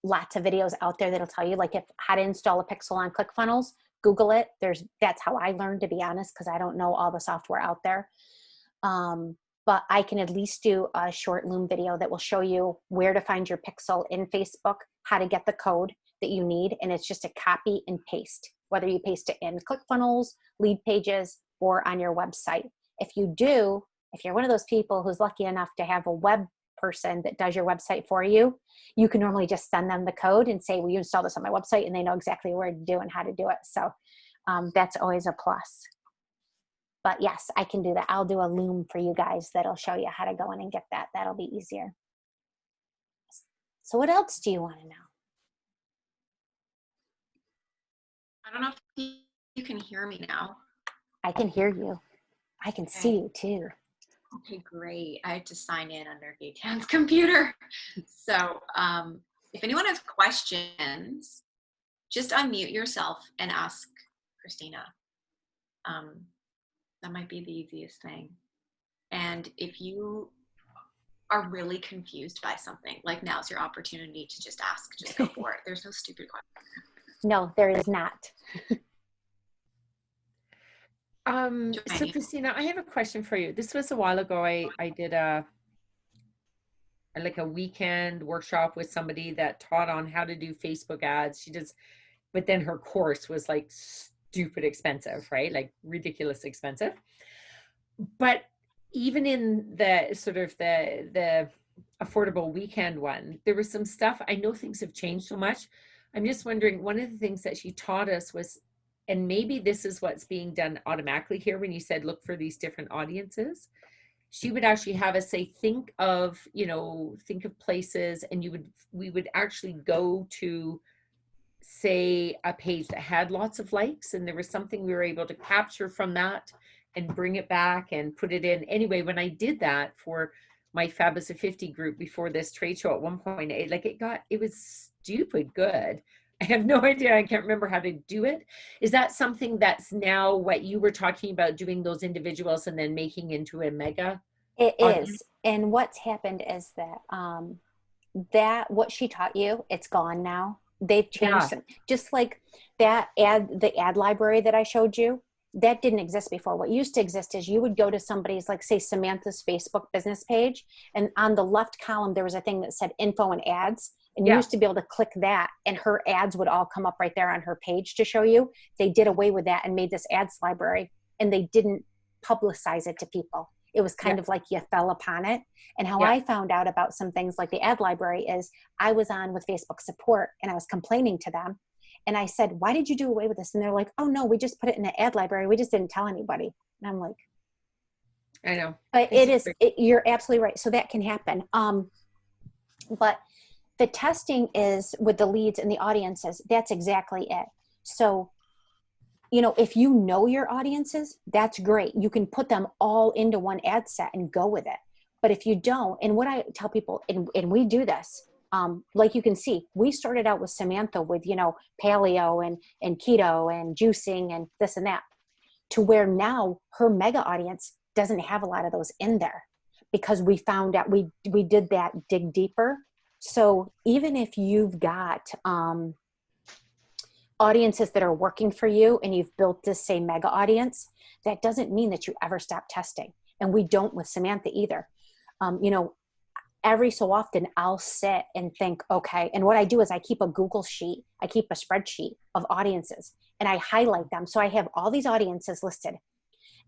lots of videos out there that'll tell you, like, if how to install a pixel on ClickFunnels, Google it. That's how I learned, to be honest, because I don't know all the software out there. But I can at least do a short Loom video that will show you where to find your pixel in Facebook, how to get the code that you need, and it's just a copy and paste, whether you paste it in ClickFunnels, Lead Pages, or on your website. If you're one of those people who's lucky enough to have a web person that does your website for you, you can normally just send them the code and say, will you install this on my website? And they know exactly where to do and how to do it. So that's always a plus. But yes, I can do that. I'll do a Loom for you guys that'll show you how to go in and get that. That'll be easier. So what else do you want to know? I don't know if you can hear me now. I can hear you. I can see you too. Okay, great. I had to sign in under Gaetan's computer. So if anyone has questions, just unmute yourself and ask Kristina. That might be the easiest thing. And if you are really confused by something, like, now's your opportunity to just ask. Just go for it. There's no stupid question. No, there is not. So Kristina, I have a question for you. This was a while ago. I did a weekend workshop with somebody that taught on how to do Facebook ads. But then her course was like stupid expensive, right? Like ridiculous expensive. But even in the sort of the affordable weekend one, there was some stuff. I know things have changed so much. I'm just wondering, one of the things that she taught us was, and maybe this is what's being done automatically here when you said look for these different audiences, she would actually have us say, think of places, and we would actually go to, say, a page that had lots of likes, and there was something we were able to capture from that and bring it back and put it in. Anyway, when I did that for my Fab as a 50 group before this trade show at one point, it was stupid good. I have no idea. I can't remember how to do it. Is that something that's now what you were talking about, doing those individuals and then making into a mega? It is. And what's happened is that what she taught you, it's gone now. They've changed them. Just like the ad library that I showed you, that didn't exist before. What used to exist is you would go to somebody's, like, say, Samantha's Facebook business page, and on the left column, there was a thing that said info and ads. And you used to be able to click that, and her ads would all come up right there on her page to show you. They did away with that and made this ads library, and they didn't publicize it to people. It was kind of like you fell upon it. And how I found out about some things like the ad library is, I was on with Facebook support and I was complaining to them. And I said, why did you do away with this? And they're like, oh no, we just put it in an ad library. We just didn't tell anybody. And I'm like, I know. But you're absolutely right. So that can happen. But The testing is with the leads and the audiences. That's exactly it. So, you know, if you know your audiences, that's great. You can put them all into one ad set and go with it. But if you don't, and what I tell people, and we do this, like you can see, we started out with Samantha with, you know, paleo and keto and juicing and this and that, to where now her mega audience doesn't have a lot of those in there, because we found out we did that dig deeper. So even if you've got audiences that are working for you and you've built this, say, mega audience, that doesn't mean that you ever stop testing. And we don't with Samantha either. You know, every so often I'll sit and think, okay, and what I do is I keep a Google sheet, I keep a spreadsheet of audiences and I highlight them. So I have all these audiences listed,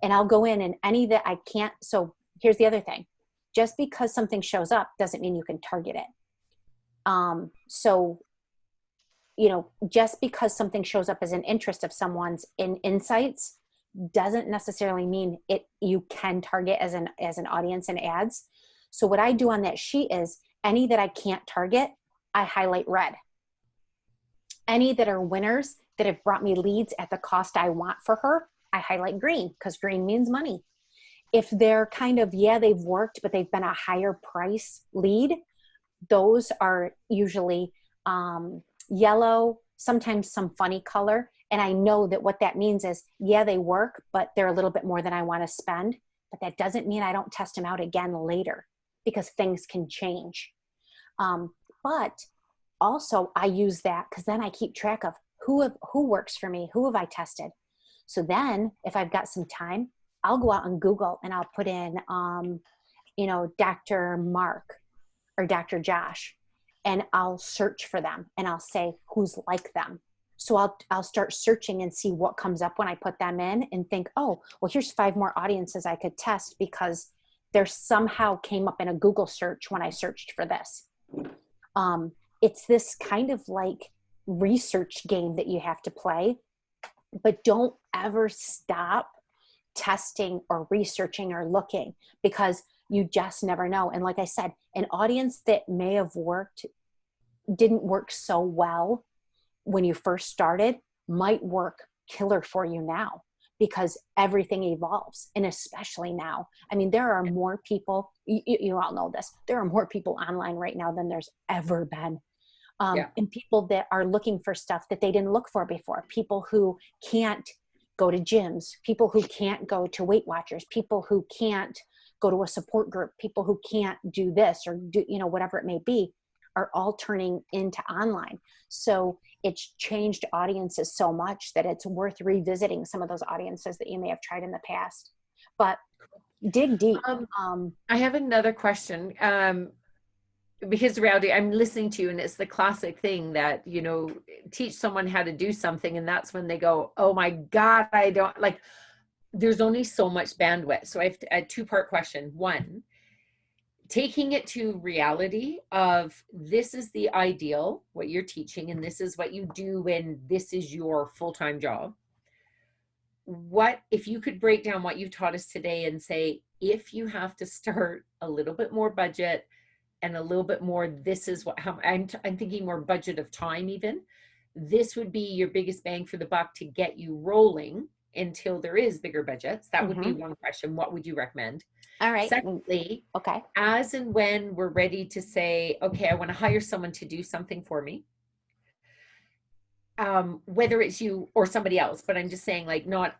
and I'll go in and any that I can't. So here's the other thing. Just because something shows up doesn't mean you can target it. So, you know, just because something shows up as an interest of someone's in insights doesn't necessarily mean you can target as an audience in ads. So what I do on that sheet is any that I can't target, I highlight red. Any that are winners that have brought me leads at the cost I want for her, I highlight green, because green means money. If they're kind of, yeah, they've worked, but they've been a higher price lead, those are usually yellow, sometimes some funny color. And I know that what that means is, yeah, they work, but they're a little bit more than I want to spend. But that doesn't mean I don't test them out again later, because things can change. But also I use that because then I keep track of who works for me, who have I tested. So then if I've got some time, I'll go out on Google and I'll put in, you know, Dr. Mark or Dr. Josh, and I'll search for them and I'll say who's like them. So I'll start searching and see what comes up when I put them in and think, oh, well, here's 5 more audiences I could test because there somehow came up in a Google search when I searched for this. It's this kind of like research game that you have to play, but don't ever stop testing or researching or looking, because you just never know. And like I said, an audience that may have didn't work so well when you first started might work killer for you now, because everything evolves. And especially now, I mean, there are more people, you all know this, there are more people online right now than there's ever been. And people that are looking for stuff that they didn't look for before, people who can't go to gyms, people who can't go to Weight Watchers, people who can't go to a support group, people who can't do this or do, you know, whatever it may be, are all turning into online. So it's changed audiences so much that it's worth revisiting some of those audiences that you may have tried in the past. But dig deep. I have another question. Because the reality, I'm listening to you, and it's the classic thing that, you know, teach someone how to do something, and that's when they go, oh my God, I don't like, there's only so much bandwidth. So I have a 2-part question. One, taking it to reality of this is the ideal, what you're teaching, and this is what you do when this is your full-time job. What, if you could break down what you've taught us today and say, if you have to start a little bit more budget and a little bit more, this is what, how I'm thinking more budget of time even, this would be your biggest bang for the buck to get you rolling until there is bigger budgets. That would be one question. What would you recommend? All right. Secondly, okay. As and when we're ready to say, okay, I want to hire someone to do something for me, whether it's you or somebody else, but I'm just saying, like, not,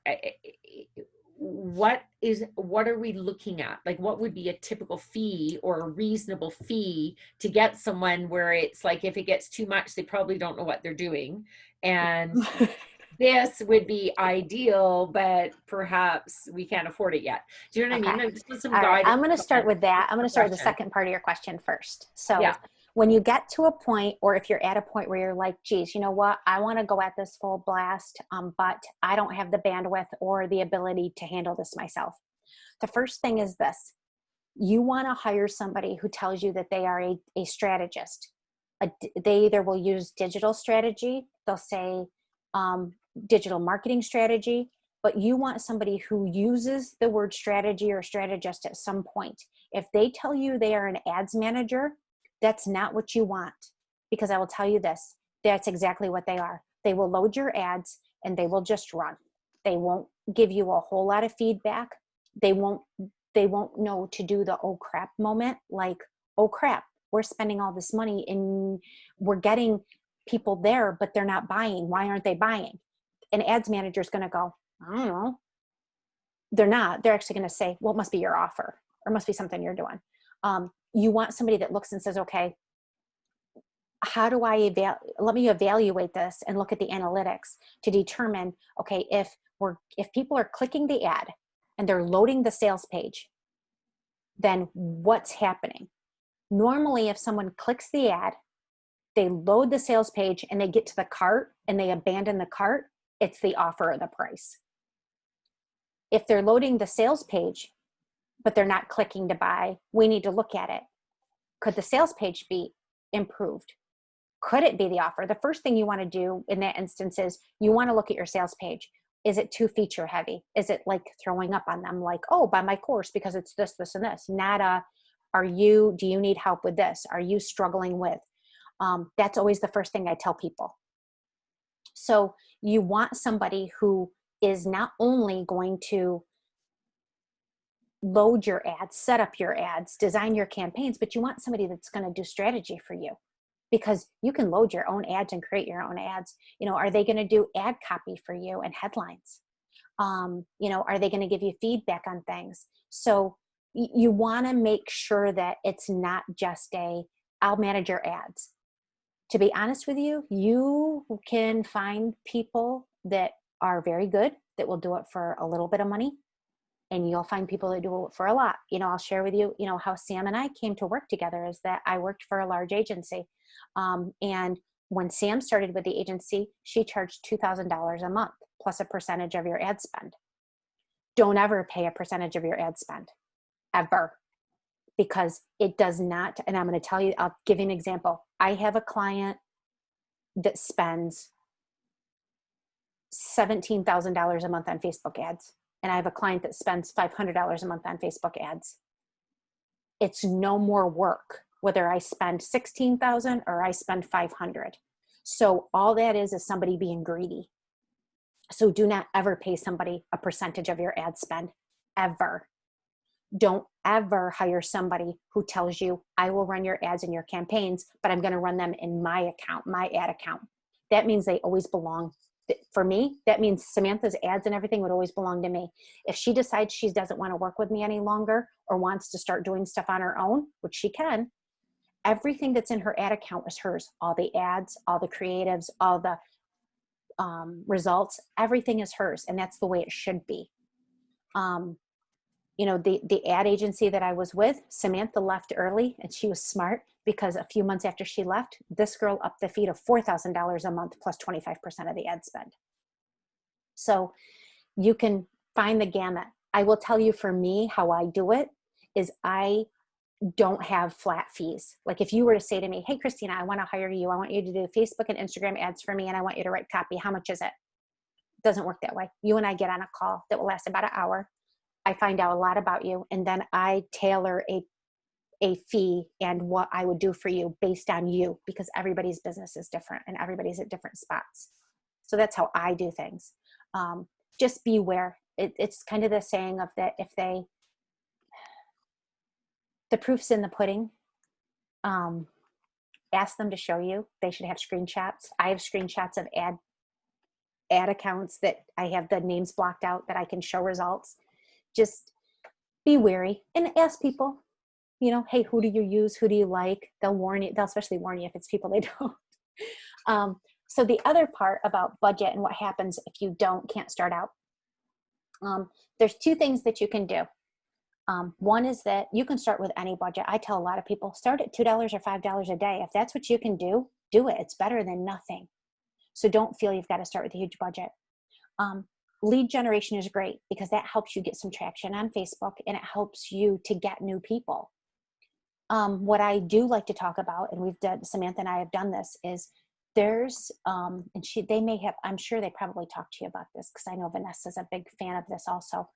what are we looking at? Like, what would be a typical fee or a reasonable fee to get someone where it's like, if it gets too much, they probably don't know what they're doing. And this would be ideal, but perhaps we can't afford it yet. Do you know what I mean? I just want some guidance. Right. I'm going to start with that. I'm going to start with the second part of your question first. So when you get to a point, or if you're at a point where you're like, geez, you know what, I want to go at this full blast, but I don't have the bandwidth or the ability to handle this myself. The first thing is this: you want to hire somebody who tells you that they are a strategist. They either will use digital strategy, they'll say digital marketing strategy, but you want somebody who uses the word strategy or strategist at some point. If they tell you they are an ads manager, that's not what you want. because I will tell you this, that's exactly what they are. They will load your ads and they will just run. They won't give you a whole lot of feedback. They won't know to do the oh crap moment, like, oh crap, we're spending all this money and we're getting people there, but they're not buying. Why aren't they buying? An ads manager is going to go, I don't know. They're not. They're actually going to say, well, it must be your offer, or it must be something you're doing. You want somebody that looks and says, okay, how do let me evaluate this and look at the analytics to determine, okay, if people are clicking the ad and they're loading the sales page, then what's happening? Normally, if someone clicks the ad, they load the sales page and they get to the cart and they abandon the cart, it's the offer or the price. If they're loading the sales page, but they're not clicking to buy, we need to look at it. Could the sales page be improved? Could it be the offer? The first thing you want to do in that instance is you want to look at your sales page. Is it too feature heavy? Is it like throwing up on them like, oh, buy my course because it's this, this, and this? Not do you need help with this? Are you struggling with? That's always the first thing I tell people. So you want somebody who is not only going to load your ads, set up your ads, design your campaigns, but you want somebody that's going to do strategy for you, because you can load your own ads and create your own ads. Are they going to do ad copy for you and headlines? Are they going to give you feedback on things? So you want to make sure that it's not just I'll manage your ads. To be honest with you, you can find people that are very good that will do it for a little bit of money. And you'll find people that do it for a lot. I'll share with you, how Sam and I came to work together is that I worked for a large agency. And when Sam started with the agency, she charged $2,000 a month plus a percentage of your ad spend. Don't ever pay a percentage of your ad spend, ever, because it does not. And I'm going to tell you, I'll give you an example. I have a client that spends $17,000 a month on Facebook ads. And I have a client that spends $500 a month on Facebook ads. It's no more work, whether I spend $16,000 or I spend $500. So all that is somebody being greedy. So do not ever pay somebody a percentage of your ad spend, ever. Don't ever hire somebody who tells you, I will run your ads and your campaigns, but I'm going to run them in my account, my ad account. That means they always belong. For me, that means Samantha's ads and everything would always belong to me. If she decides she doesn't want to work with me any longer or wants to start doing stuff on her own, which she can, everything that's in her ad account is hers. All the ads, all the creatives, all the results, everything is hers. And that's the way it should be. The ad agency that I was with, Samantha left early, and she was smart because a few months after she left, this girl upped the fee to $4,000 a month plus 25% of the ad spend. So you can find the gamut. I will tell you, for me, how I do it is I don't have flat fees. Like if you were to say to me, hey, Kristina, I want to hire you. I want you to do Facebook and Instagram ads for me, and I want you to write copy. How much is it? It doesn't work that way. You and I get on a call that will last about an hour. I find out a lot about you, and then I tailor a fee and what I would do for you based on you, because everybody's business is different and everybody's at different spots. So that's how I do things. Just beware. It's kind of the saying of that the proof's in the pudding. Ask them to show you. They should have screenshots. I have screenshots of ad accounts that I have the names blocked out that I can show results. Just be wary and ask people, hey, who do you use? Who do you like? They'll warn you. They'll especially warn you if it's people they don't. So the other part about budget and what happens if you can't start out. There's two things that you can do. One is that you can start with any budget. I tell a lot of people, start at $2 or $5 a day. If that's what you can do, do it. It's better than nothing. So don't feel you've got to start with a huge budget. Lead generation is great because that helps you get some traction on Facebook, and it helps you to get new people. What I do like to talk about, and Samantha and I have done this, is there's, I'm sure they probably talked to you about this because I know Vanessa's a big fan of this also.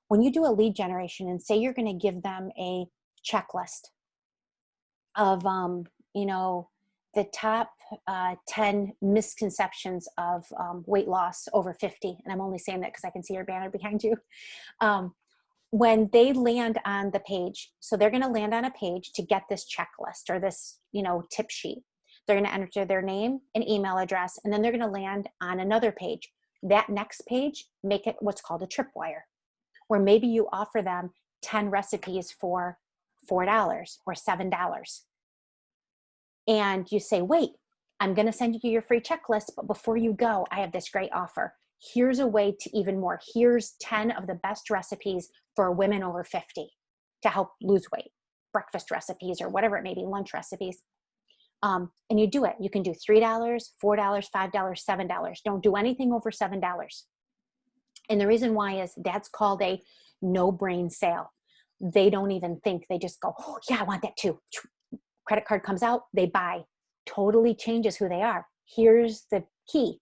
When you do a lead generation and say you're going to give them a checklist of, the top 10 misconceptions of weight loss over 50. And I'm only saying that because I can see your banner behind you. When they land on the page, so they're going to land on a page to get this checklist or this, tip sheet. They're going to enter their name and email address, and then they're going to land on another page. That next page, make it what's called a tripwire, where maybe you offer them 10 recipes for $4 or $7. And you say, wait, I'm going to send you your free checklist, but before you go, I have this great offer. Here's a way to even more. Here's 10 of the best recipes for women over 50 to help lose weight, breakfast recipes or whatever it may be, lunch recipes. And you do it. You can do $3, $4, $5, $7. Don't do anything over $7. And the reason why is that's called a no-brain sale. They don't even think. They just go, oh, yeah, I want that too. Credit card comes out, they buy. Totally changes who they are. Here's the key.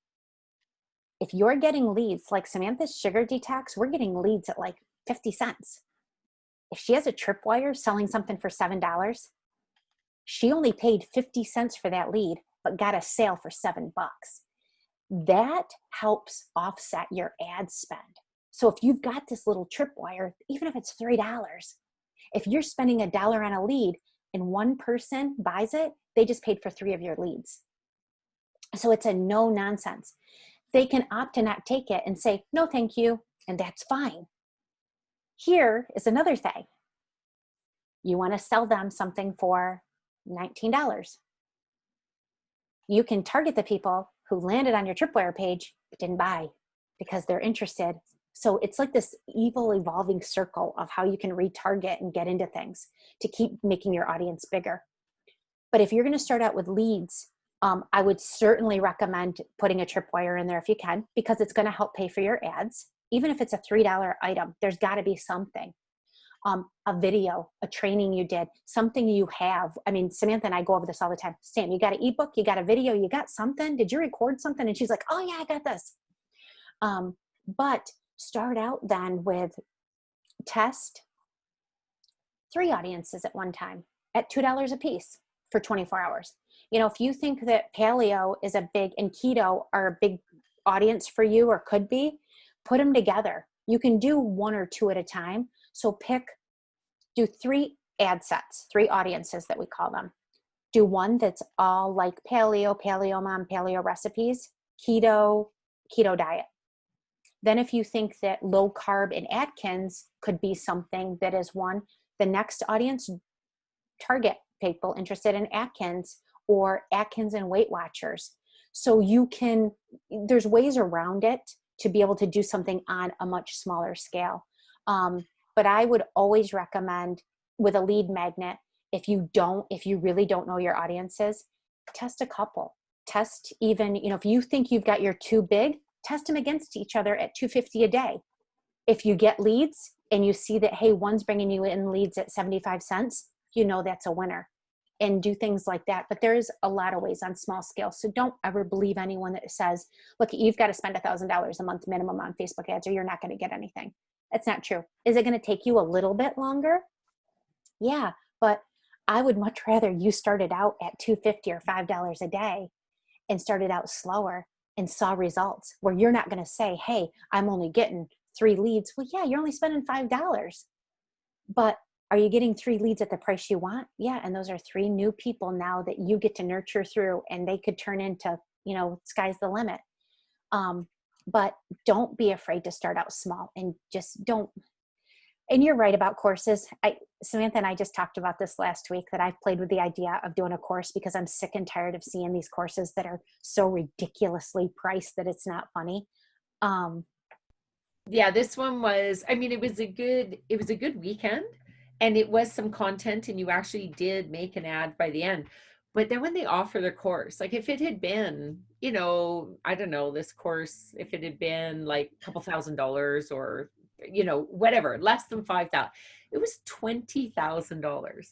If you're getting leads, like Samantha's Sugar Detox, we're getting leads at like 50 cents. If she has a tripwire selling something for $7, she only paid 50 cents for that lead, but got a sale for $7. That helps offset your ad spend. So if you've got this little tripwire, even if it's $3, if you're spending $1 on a lead and one person buys it, they just paid for 3 of your leads. So it's a no nonsense. They can opt to not take it and say, no, thank you. And that's fine. Here is another thing. You want to sell them something for $19. You can target the people who landed on your tripwire page but didn't buy because they're interested. So it's like this evil evolving circle of how you can retarget and get into things to keep making your audience bigger. But if you're going to start out with leads, I would certainly recommend putting a tripwire in there if you can, because it's going to help pay for your ads. Even if it's a $3 item, there's got to be something. A video, a training you did, something you have. I mean, Samantha and I go over this all the time. Sam, you got an ebook, you got a video, you got something. Did you record something? And she's like, oh yeah, I got this. But start out then with test 3 audiences at one time at $2 a piece for 24 hours. If you think that paleo is a big and keto are a big audience for you or could be, put them together. You can do 1 or 2 at a time. So do 3 ad sets, 3 audiences that we call them. Do one that's all like paleo, paleo mom, paleo recipes, keto diet. Then if you think that low carb and Atkins could be something that is one, the next audience, target people interested in Atkins or Atkins and Weight Watchers. So there's ways around it to be able to do something on a much smaller scale. But I would always recommend with a lead magnet, if you really don't know your audiences, test a couple. Test even, if you think you've got your 2 big, test them against each other at $2.50 a day. If you get leads and you see that, hey, one's bringing you in leads at 75 cents, that's a winner. And do things like that. But there's a lot of ways on small scale. So don't ever believe anyone that says, look, you've got to spend $1,000 a month minimum on Facebook ads or you're not going to get anything. That's not true. Is it going to take you a little bit longer? Yeah, but I would much rather you started out at $2.50 or $5 a day and started out slower and saw results where you're not going to say, hey, I'm only getting 3 leads. Well, yeah, you're only spending $5. But are you getting 3 leads at the price you want? Yeah, and those are 3 new people now that you get to nurture through, and they could turn into, sky's the limit. But don't be afraid to start out small and just don't. And you're right about courses. Samantha and I just talked about this last week, that I've played with the idea of doing a course because I'm sick and tired of seeing these courses that are so ridiculously priced that it's not funny. Yeah, this one was, it was a good weekend, and it was some content, and you actually did make an ad by the end. But then when they offer the course, like if it had been, I don't know, this course, if it had been like a couple $1,000 or, whatever, less than $5,000, it was $20,000.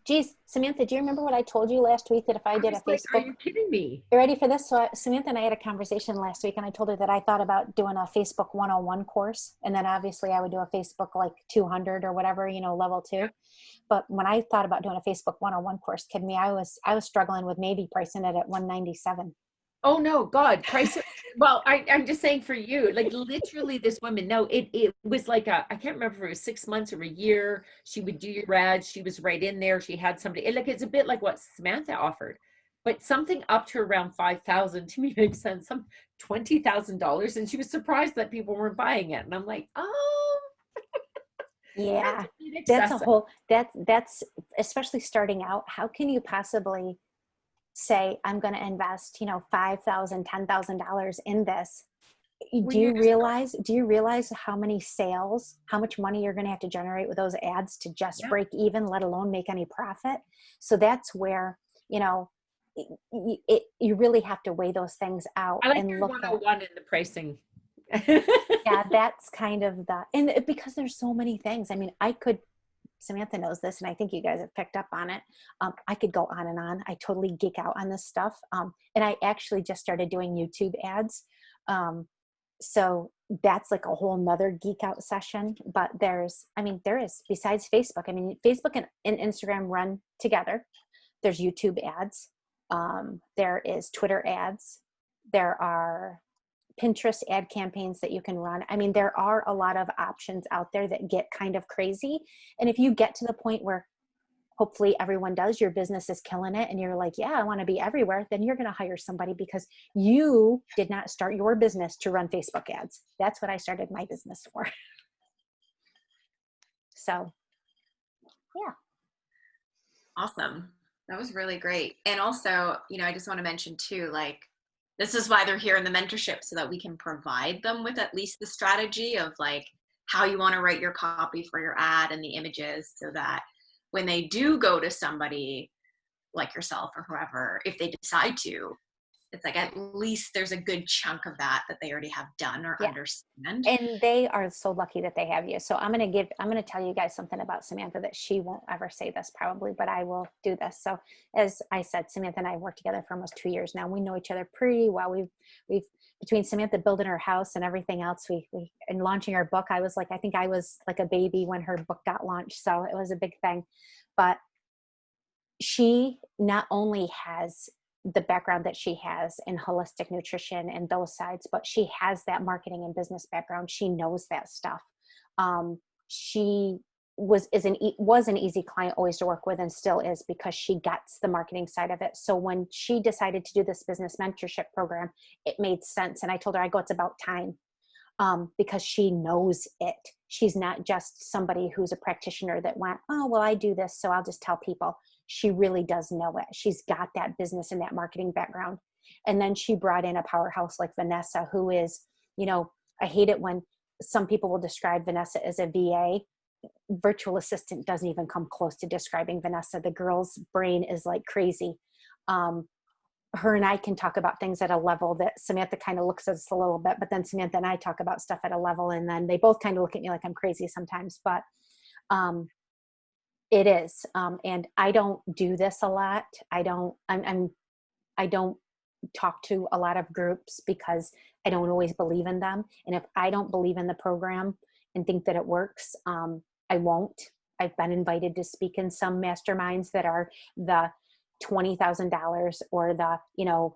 Geez, Samantha, do you remember what I told you last week that if I did a was like, are Facebook, you kidding me? you ready for this? So Samantha and I had a conversation last week and I told her that I thought about doing a Facebook 101 course. And then obviously I would do a Facebook like 200 or whatever, you know, level 2. But when I thought about doing a Facebook 101 course, kidding me, I was struggling with maybe pricing it at 197. Oh no, God, price it. Well, I'm just saying for you, like literally this woman, no, it was like I can't remember if it was 6 months or a year. She would do your ads. She was right in there. She had somebody, like, it's a bit like what Samantha offered, but something up to around 5,000 to me makes sense. Some $20,000. And she was surprised that people weren't buying it. And I'm like, oh, Yeah, that's a bit that's a excessive. whole, that's especially starting out. How can you possibly say, I'm going to invest, you know, $5,000, $10,000 in this? When Do you're you just realize how many sales, how much money you're going to have to generate with those ads to just yeah. break even, let alone make any profit? So that's where, you know, you really have to weigh those things out I like and your look at, 101 in the pricing. yeah, that's kind of the, and because there's so many things. I mean, Samantha knows this, and I think you guys have picked up on it. I could go on and on. I totally geek out on this stuff. And I actually just started doing YouTube ads. So that's like a whole nother geek out session. But there is, besides Facebook, Facebook and Instagram run together. There's YouTube ads. There is Twitter ads. There are Pinterest ad campaigns that you can run. I mean, there are a lot of options out there that get kind of crazy. And if you get to the point where hopefully everyone does, your business is killing it, and you're like, yeah, I want to be everywhere, then you're going to hire somebody because you did not start your business to run Facebook ads. That's what I started my business for. So, yeah. Awesome. That was really great. And also, you know, I just want to mention too, like, this is why they're here in the mentorship, so that we can provide them with at least the strategy of like how you want to write your copy for your ad and the images, so that when they do go to somebody like yourself or whoever, if they decide to, it's like at least there's a good chunk of that they already have done or Yeah. understand. And they are so lucky that they have you. So I'm going to tell you guys something about Samantha that she won't ever say this probably, but I will do this. So as I said, Samantha and I worked together for almost 2 years now. We know each other pretty well. We've between Samantha building her house and everything else, we and launching our book, I think I was like a baby when her book got launched. So it was a big thing. But she not only has the background that she has in holistic nutrition and those sides, but she has that marketing and business background. She knows that stuff. She was an easy client always to work with, and still is, because she gets the marketing side of it. So when she decided to do this business mentorship program, it made sense. And I told her, it's about time. Because she knows it. She's not just somebody who's a practitioner that went, oh, well, I do this, so I'll just tell people. She really does know it. She's got that business and that marketing background. And then she brought in a powerhouse like Vanessa, who is, you know, I hate it when some people will describe Vanessa as a VA. Virtual assistant doesn't even come close to describing Vanessa. The girl's brain is like crazy. Her and I can talk about things at a level that Samantha kind of looks at us a little bit, but then Samantha and I talk about stuff at a level, and then they both kind of look at me like I'm crazy sometimes, but it is. And I don't do this a lot. I don't talk to a lot of groups because I don't always believe in them. And if I don't believe in the program and think that it works, I won't. I've been invited to speak in some masterminds that are the $20,000 or the, you know,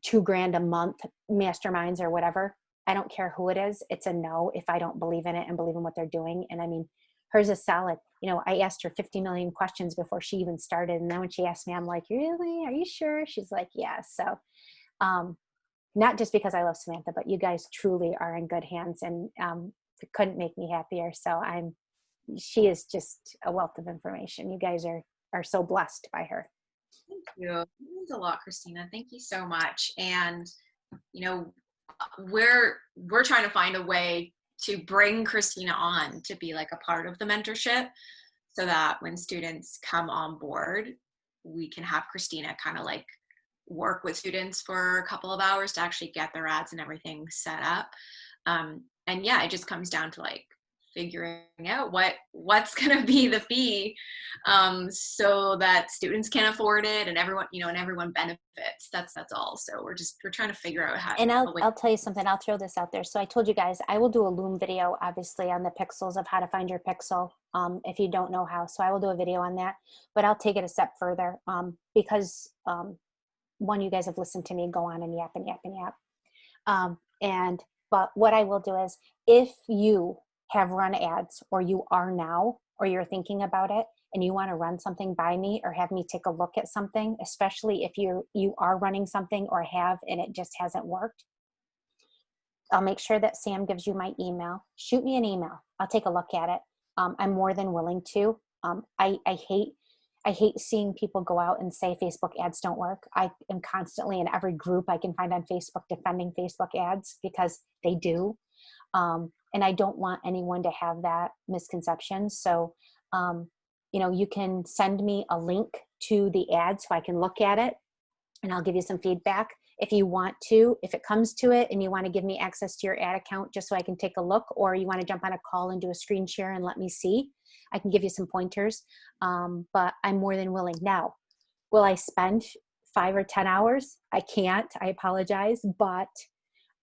$2,000 a month masterminds or whatever. I don't care who it is. It's a no if I don't believe in it and believe in what they're doing. And I mean, hers is solid. You know, I asked her 50 million questions before she even started. And then when she asked me, I'm like, really? Are you sure? She's like, yeah. So, not just because I love Samantha, but you guys truly are in good hands, and it couldn't make me happier. So she is just a wealth of information. You guys are so blessed by her. Thank you. It means a lot, Kristina. Thank you so much. And, you know, we're trying to find a way to bring Kristina on to be like a part of the mentorship, so that when students come on board, we can have Kristina kind of like work with students for a couple of hours to actually get their ads and everything set up. And yeah, it just comes down to like figuring out what's going to be the fee, so that students can afford it and everyone, and everyone benefits. That's all. So we're trying to figure out how. And I'll tell you something. I'll throw this out there. So I told you guys I will do a Loom video, obviously, on the pixels of how to find your pixel, if you don't know how. So I will do a video on that, but I'll take it a step further, because one, you guys have listened to me go on and yap and yap and yap. But what I will do is, if you have run ads, or you are now, or you're thinking about it, and you want to run something by me or have me take a look at something, especially if you are running something or have, and it just hasn't worked, I'll make sure that Sam gives you my email. Shoot me an email. I'll take a look at it. I'm more than willing to. I hate seeing people go out and say Facebook ads don't work. I am constantly in every group I can find on Facebook defending Facebook ads, because they do. And I don't want anyone to have that misconception. So, you can send me a link to the ad so I can look at it, and I'll give you some feedback. If you want to, if it comes to it and you want to give me access to your ad account just so I can take a look, or you want to jump on a call and do a screen share and let me see, I can give you some pointers. But I'm more than willing. Now, will I spend 5 or 10 hours? I can't. I apologize. But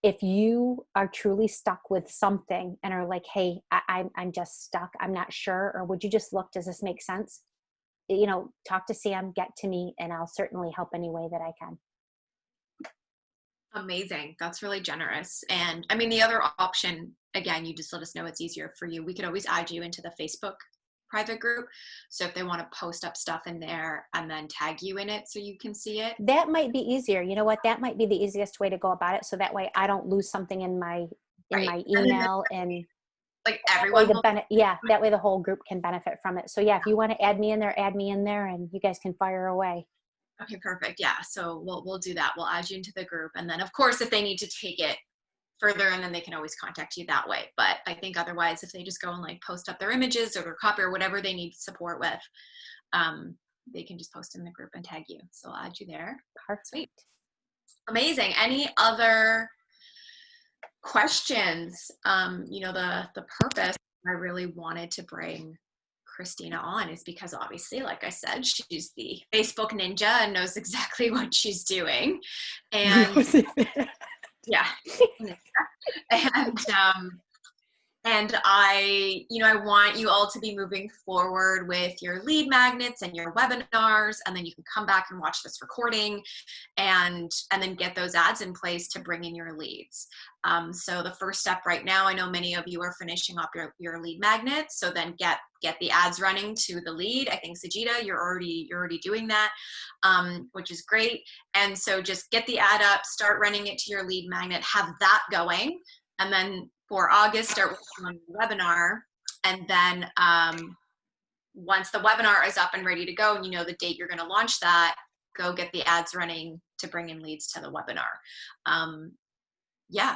if you are truly stuck with something and are like, hey, I'm just stuck, I'm not sure, or would you just look, does this make sense? Talk to Sam, get to me, and I'll certainly help any way that I can. Amazing. That's really generous. And I mean, the other option, again, you just let us know it's easier for you. We could always add you into the Facebook private group. So if they want to post up stuff in there and then tag you in it so you can see it. That might be easier. You know what? That might be the easiest way to go about it. So that way I don't lose something in my email, and like everyone that way the whole group can benefit from it. So yeah, if you want to add me in there, and you guys can fire away. Okay, perfect. Yeah. So we'll do that. We'll add you into the group. And then of course, if they need to take it further, and then they can always contact you that way. But I think otherwise, if they just go and like post up their images or their copy or whatever they need support with, they can just post in the group and tag you. So I'll add you there. Perfect. Sweet. Amazing. Any other questions? The purpose I really wanted to bring Kristina on is because obviously, like I said, she's the Facebook ninja and knows exactly what she's doing. And yeah. And I want you all to be moving forward with your lead magnets and your webinars, and then you can come back and watch this recording and then get those ads in place to bring in your leads. So the first step right now, I know many of you are finishing up your lead magnets, so then get the ads running to the lead. I think Sajida, you're already doing that, which is great. And so just get the ad up, start running it to your lead magnet, have that going, and then for August, start working on the webinar. And then once the webinar is up and ready to go, and you know the date you're going to launch that, go get the ads running to bring in leads to the webinar.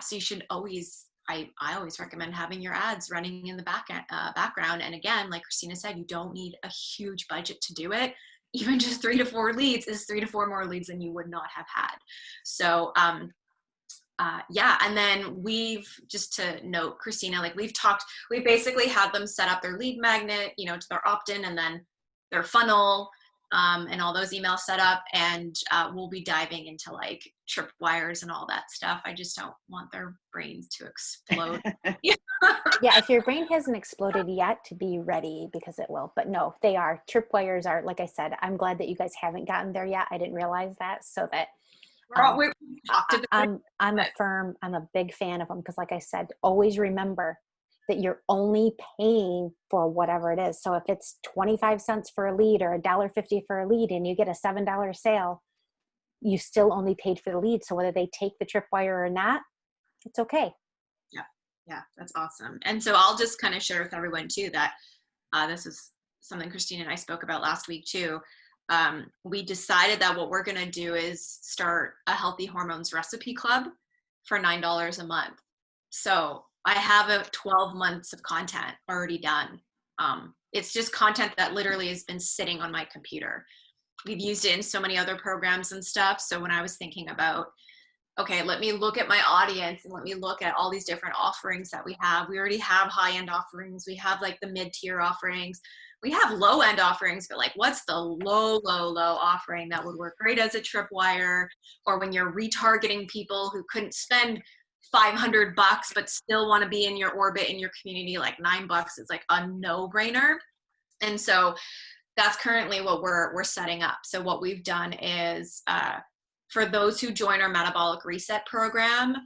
So you should always, I always recommend having your ads running in the background. And again, like Kristina said, you don't need a huge budget to do it. Even just 3 to 4 leads is 3 to 4 more leads than you would not have had. So and then just to note, Kristina, like we basically had them set up their lead magnet, to their opt-in, and then their funnel, and all those emails set up. And we'll be diving into like tripwires and all that stuff. I just don't want their brains to explode. Yeah, if your brain hasn't exploded yet, to be ready, because it will. But no, they are. Tripwires are, like I said, I'm glad that you guys haven't gotten there yet. I didn't realize that, so that I'm a big fan of them, because like I said, always remember that you're only paying for whatever it is. So if it's 25 cents for a lead or $1.50 for a lead and you get a $7 sale, you still only paid for the lead. So whether they take the tripwire or not, it's okay. Yeah, that's awesome. And so I'll just kind of share with everyone too that this is something Kristina and I spoke about last week too. We decided that what we're going to do is start a Healthy Hormones Recipe Club for $9 a month. So I have 12 months of content already done. It's just content that literally has been sitting on my computer. We've used it in so many other programs and stuff. So when I was thinking about okay, let me look at my audience and let me look at all these different offerings that we have. We already have high-end offerings. We have like the mid-tier offerings. We have low-end offerings, but like what's the low offering that would work great as a tripwire, or when you're retargeting people who couldn't spend $500 but still want to be in your orbit, in your community, like $9 is like a no-brainer. And so that's currently what we're setting up. So what we've done is, for those who join our metabolic reset program,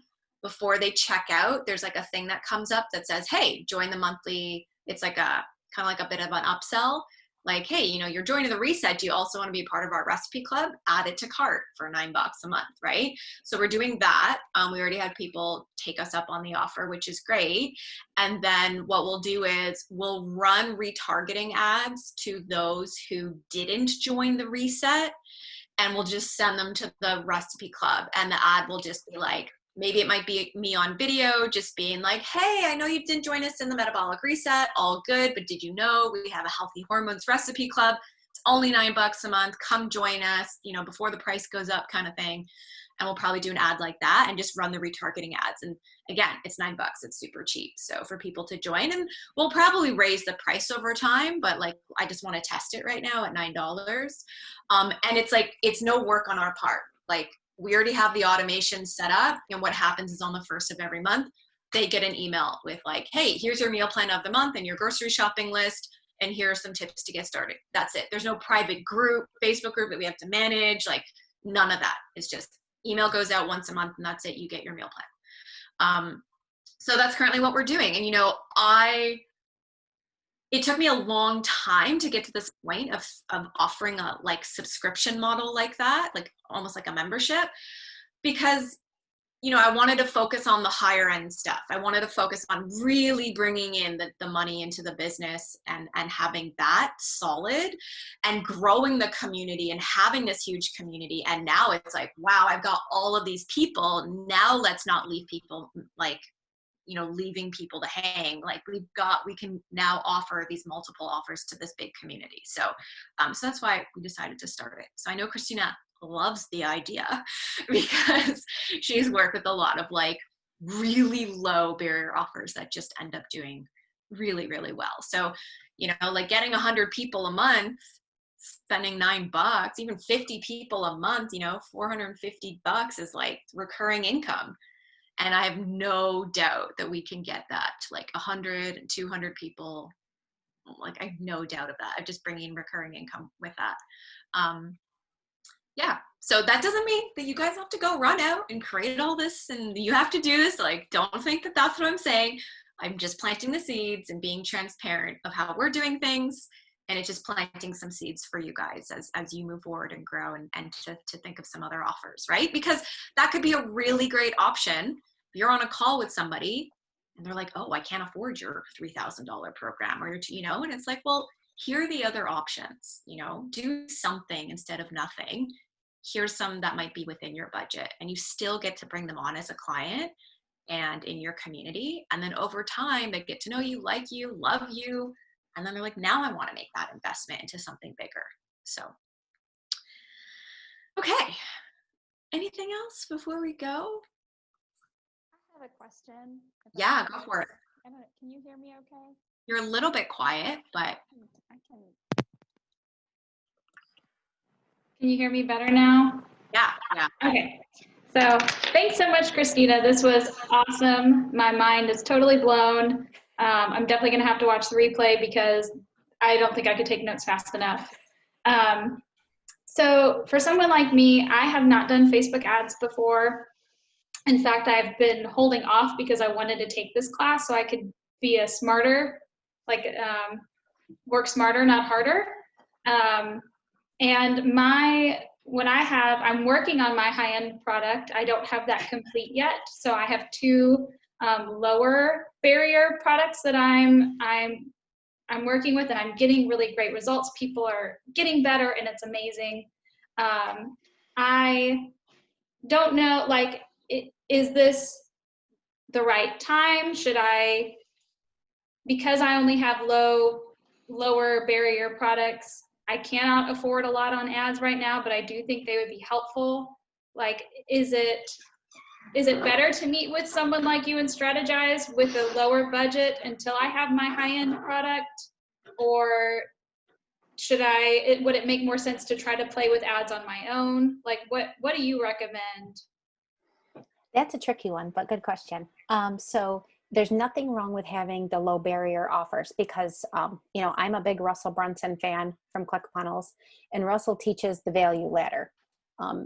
before they check out, there's like a thing that comes up that says, hey, join the monthly. It's like a kind of like a bit of an upsell. Like, hey, you know, you're joining the reset. Do you also want to be a part of our recipe club? Add it to cart for $9 a month, right? So we're doing that. We already had people take us up on the offer, which is great. And then what we'll do is we'll run retargeting ads to those who didn't join the reset, and we'll just send them to the recipe club. And the ad will just be like, maybe it might be me on video just being like, hey, I know you didn't join us in the metabolic reset, all good, but did you know we have a healthy hormones recipe club? It's only $9 a month. Come join us, you know, before the price goes up, kind of thing. And we'll probably do an ad like that and just run the retargeting ads. And again, it's $9. It's super cheap. So for people to join, and we'll probably raise the price over time, but like, I just want to test it right now at $9. And it's like, it's no work on our part. Like, we already have the automation set up, and what happens is on the 1st of every month, they get an email with like, hey, here's your meal plan of the month and your grocery shopping list, and here are some tips to get started. That's it. There's no private group, Facebook group that we have to manage, like none of that. It's just email goes out once a month and that's it. You get your meal plan. So that's currently what we're doing. And, you know, it took me a long time to get to this point of offering a like subscription model like that, like almost like a membership, because, you know, I wanted to focus on the higher end stuff. I wanted to focus on really bringing in the money into the business and having that solid and growing the community and having this huge community. And now it's like, wow, I've got all of these people. Now let's not leave people like, you know, leaving people to hang. Like we can now offer these multiple offers to this big community. So, so that's why we decided to start it. So I know Kristina loves the idea because she's worked with a lot of like really low barrier offers that just end up doing really, really well. So, you know, like getting 100 people a month, spending $9, even 50 people a month, you know, $450 is like recurring income. And I have no doubt that we can get that to like 100 and 200 people. Like I have no doubt of that. I'm just bringing recurring income with that. Yeah. So that doesn't mean that you guys have to go run out and create all this and you have to do this. Like, don't think that that's what I'm saying. I'm just planting the seeds and being transparent of how we're doing things. And it's just planting some seeds for you guys as you move forward and grow and to think of some other offers, right? Because that could be a really great option. You're on a call with somebody and they're like, oh, I can't afford your $3,000 program or, you know, and it's like, well, here are the other options, you know, do something instead of nothing. Here's some that might be within your budget and you still get to bring them on as a client and in your community. And then over time, they get to know you, like you, love you. And then they're like, now I want to make that investment into something bigger. So, okay. Anything else before we go? I have a question. Yeah, go for it. Can you hear me okay? You're a little bit quiet, but. I can. Can you hear me better now? Yeah. Okay. So thanks so much, Kristina. This was awesome. My mind is totally blown. I'm definitely going to have to watch the replay because I don't think I could take notes fast enough. So for someone like me, I have not done Facebook ads before. In fact, I've been holding off because I wanted to take this class so I could be a smarter, like work smarter, not harder. And I'm working on my high-end product. I don't have that complete yet. So I have two lower barrier products that I'm working with, and I'm getting really great results. People are getting better, and it's amazing. I don't know, like, is this the right time? Should I, because I only have lower barrier products, I cannot afford a lot on ads right now, but I do think they would be helpful. Like, is it is it better to meet with someone like you and strategize with a lower budget until I have my high-end product? Or would it make more sense to try to play with ads on my own? Like, what do you recommend? That's a tricky one, but good question. So there's nothing wrong with having the low barrier offers because, I'm a big Russell Brunson fan from ClickFunnels, and Russell teaches the value ladder,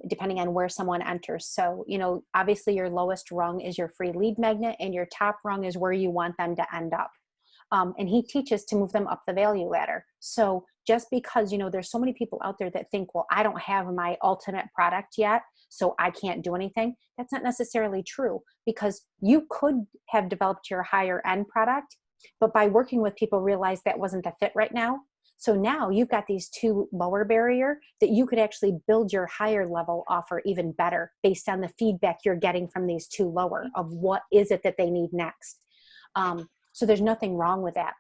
depending on where someone enters. So, obviously your lowest rung is your free lead magnet, and your top rung is where you want them to end up. And he teaches to move them up the value ladder. So just because, there's so many people out there that think, well, I don't have my ultimate product yet, so I can't do anything. That's not necessarily true, because you could have developed your higher end product, but by working with people realized that wasn't the fit right now. So now you've got these two lower barrier that you could actually build your higher level offer even better based on the feedback you're getting from these two lower of what is it that they need next. So there's nothing wrong with that.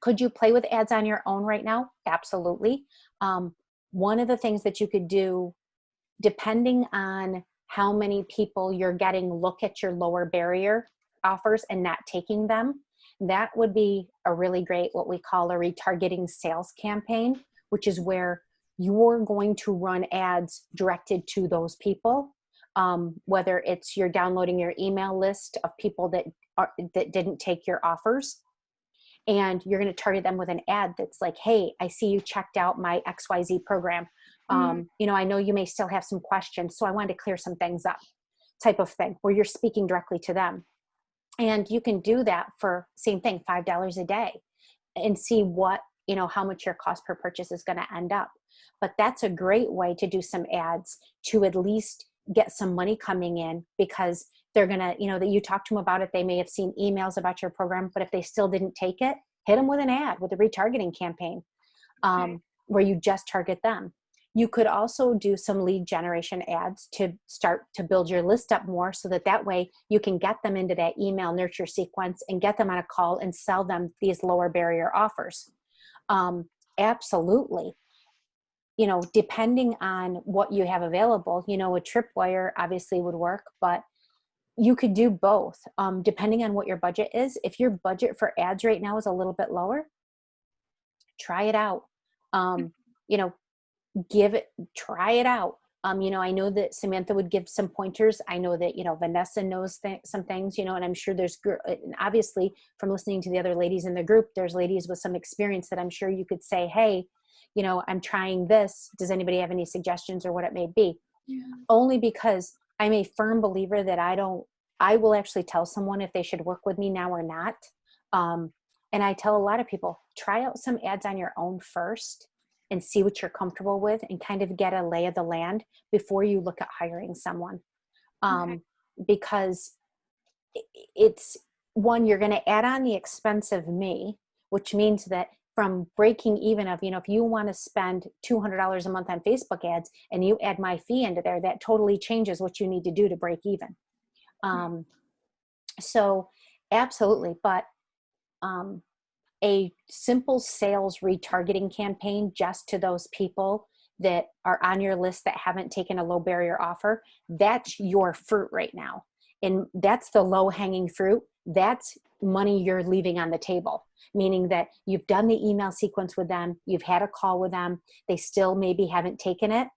Could you play with ads on your own right now? Absolutely. One of the things that you could do, depending on how many people you're getting look at your lower barrier offers and not taking them, that would be a really great, what we call a retargeting sales campaign, which is where you're going to run ads directed to those people. Whether it's you're downloading your email list of people that didn't take your offers, and you're going to target them with an ad that's like, hey, I see you checked out my XYZ program. I know you may still have some questions, so I wanted to clear some things up, type of thing, where you're speaking directly to them. And you can do that for, same thing, $5 a day, and see what, how much your cost per purchase is going to end up. But that's a great way to do some ads to at least get some money coming in, because they're going to, that you talk to them about it. They may have seen emails about your program, but if they still didn't take it, hit them with an ad, with a retargeting campaign, where you just target them. You could also do some lead generation ads to start to build your list up more, so that way you can get them into that email nurture sequence and get them on a call and sell them these lower barrier offers. Absolutely. Depending on what you have available, a tripwire obviously would work, but you could do both, depending on what your budget is. If your budget for ads right now is a little bit lower, try it out. Try it out. I know that Samantha would give some pointers. I know that, Vanessa knows some things, and I'm sure there's, and obviously from listening to the other ladies in the group, there's ladies with some experience that I'm sure you could say, hey, I'm trying this. Does anybody have any suggestions, or what it may be? Yeah. Only because I'm a firm believer that I will actually tell someone if they should work with me now or not. And I tell a lot of people, try out some ads on your own first and see what you're comfortable with, and kind of get a lay of the land before you look at hiring someone. Because it's one, you're going to add on the expense of me, which means that from breaking even of, if you want to spend $200 a month on Facebook ads and you add my fee into there, that totally changes what you need to do to break even. So absolutely. But, a simple sales retargeting campaign just to those people that are on your list that haven't taken a low barrier offer, that's your fruit right now. And that's the low hanging fruit. That's money you're leaving on the table, meaning that you've done the email sequence with them, you've had a call with them, they still maybe haven't taken it.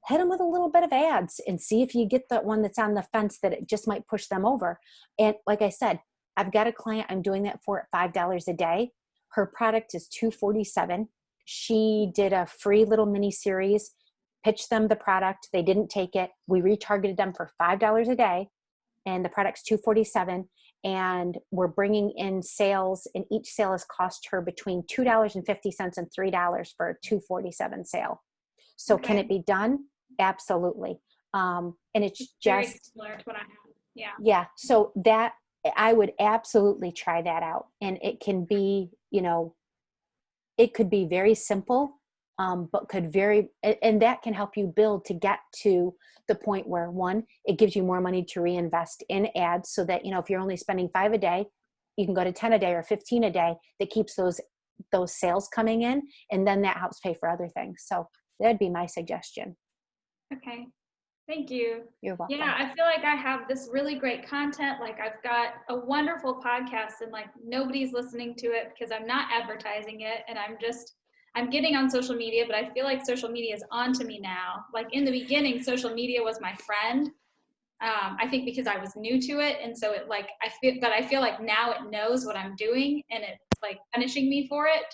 Hit them with a little bit of ads and see if you get that one that's on the fence that it just might push them over. And like I said, I've got a client I'm doing that for at $5 a day. Her product is $247. She did a free little mini series, pitched them the product. They didn't take it. We retargeted them for $5 a day, and the product's $247. And we're bringing in sales, and each sale has cost her between $2.50 and $3 for a $247 sale. So can it be done? Absolutely. And it's very just similar to what I have. Yeah. Yeah. So that I would absolutely try that out. And it can be, it could be very simple, but and that can help you build to get to the point where, one, it gives you more money to reinvest in ads, so that, if you're only spending $5 a day, you can go to 10 a day or 15 a day. That keeps those sales coming in, and then that helps pay for other things. So that'd be my suggestion. Okay. Thank you. You're welcome. Yeah, I feel like I have this really great content. Like I've got a wonderful podcast and like nobody's listening to it because I'm not advertising it and I'm getting on social media, but I feel like social media is on to me now. Like in the beginning, social media was my friend. I think because I was new to it. And so I feel like now it knows what I'm doing and it's like punishing me for it.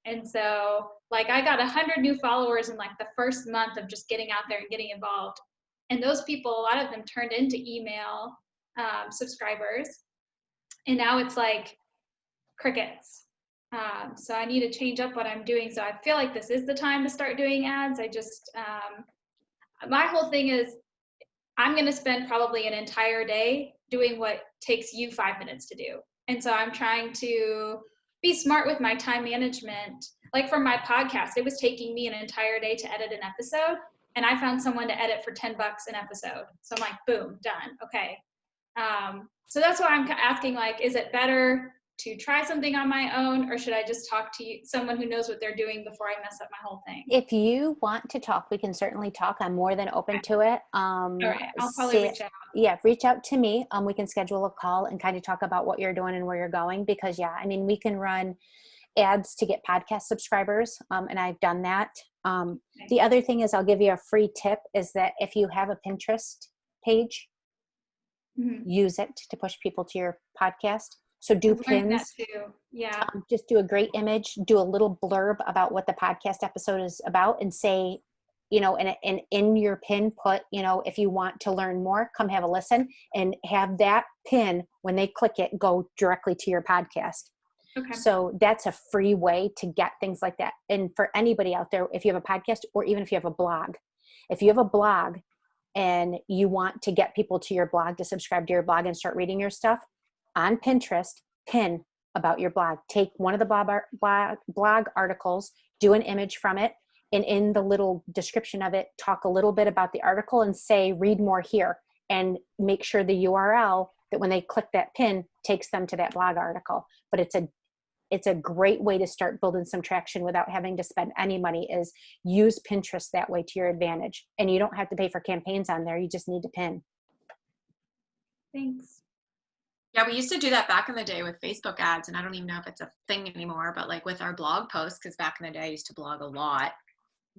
And so like I got 100 new followers in like the first month of just getting out there and getting involved. And those people, a lot of them turned into email subscribers. And now it's like crickets. So I need to change up what I'm doing. So I feel like this is the time to start doing ads. My whole thing is I'm going to spend probably an entire day doing what takes you 5 minutes to do. And so I'm trying to be smart with my time management. Like for my podcast, it was taking me an entire day to edit an episode. And I found someone to edit for $10 an episode. So I'm like, boom, done. Okay. So that's why I'm asking, like, is it better to try something on my own, or should I just talk to someone who knows what they're doing before I mess up my whole thing? If you want to talk, we can certainly talk. I'm more than open to it. All right, I'll probably reach out. Yeah, reach out to me. We can schedule a call and kind of talk about what you're doing and where you're going, because yeah, I mean, we can run ads to get podcast subscribers. And I've done that. The other thing is, I'll give you a free tip, is that if you have a Pinterest page, use it to push people to your podcast. So do pins. That too. Yeah. Just do a great image, do a little blurb about what the podcast episode is about, and say, you know, and in your pin put, you know, if you want to learn more, come have a listen, and have that pin, when they click it, go directly to your podcast. Okay. So that's a free way to get things like that. And for anybody out there, if you have a podcast, or even if you have a blog, and you want to get people to your blog, to subscribe to your blog and start reading your stuff, on Pinterest, pin about your blog. Take one of the blog articles, do an image from it, and in the little description of it, talk a little bit about the article and say, read more here, and make sure the URL that when they click that pin takes them to that blog article. But it's a great way to start building some traction without having to spend any money, is use Pinterest that way to your advantage. And you don't have to pay for campaigns on there. You just need to pin. Thanks. Yeah, we used to do that back in the day with Facebook ads, and I don't even know if it's a thing anymore, but like with our blog posts, because back in the day I used to blog a lot,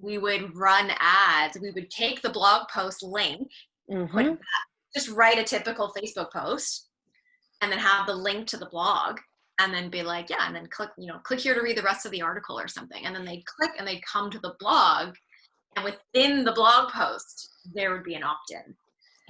we would run ads. We would take the blog post link, just write a typical Facebook post, and then have the link to the blog, and then be like, yeah, and then click here to read the rest of the article or something. And then they'd click and they'd come to the blog, and within the blog post, there would be an opt-in.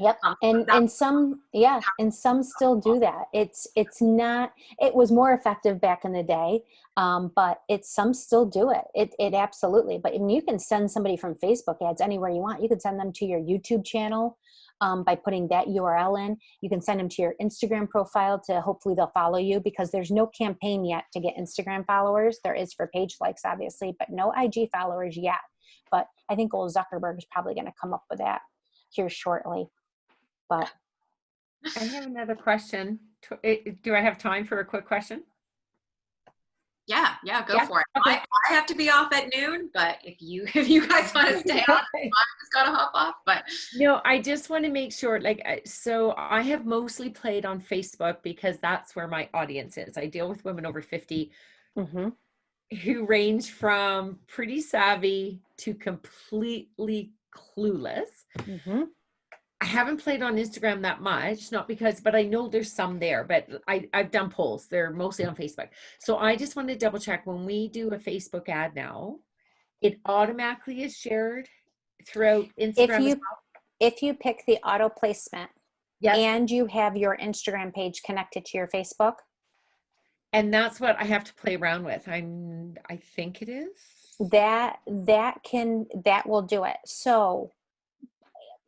Yep. And some still do that. It was more effective back in the day. But some still do it. It absolutely, but you can send somebody from Facebook ads anywhere you want. You can send them to your YouTube channel, by putting that URL in. You can send them to your Instagram profile to hopefully they'll follow you, because there's no campaign yet to get Instagram followers. There is for page likes, obviously, but no IG followers yet. But I think old Zuckerberg is probably going to come up with that here shortly. But I have another question. Do I have time for a quick question? Yeah, go for it. Okay. I have to be off at noon, but if you guys want to stay on, I just gotta hop off. But no, I just want to make sure. So I have mostly played on Facebook because that's where my audience is. I deal with women over 50 who range from pretty savvy to completely clueless. I haven't played on Instagram that much, but I know there's some there, but I've done polls. They're mostly on Facebook. So I just want to double check, when we do a Facebook ad now, it automatically is shared throughout Instagram as well? If you pick the auto placement, yes, and you have your Instagram page connected to your Facebook. And that's what I have to play around with. I think it is. That will do it. So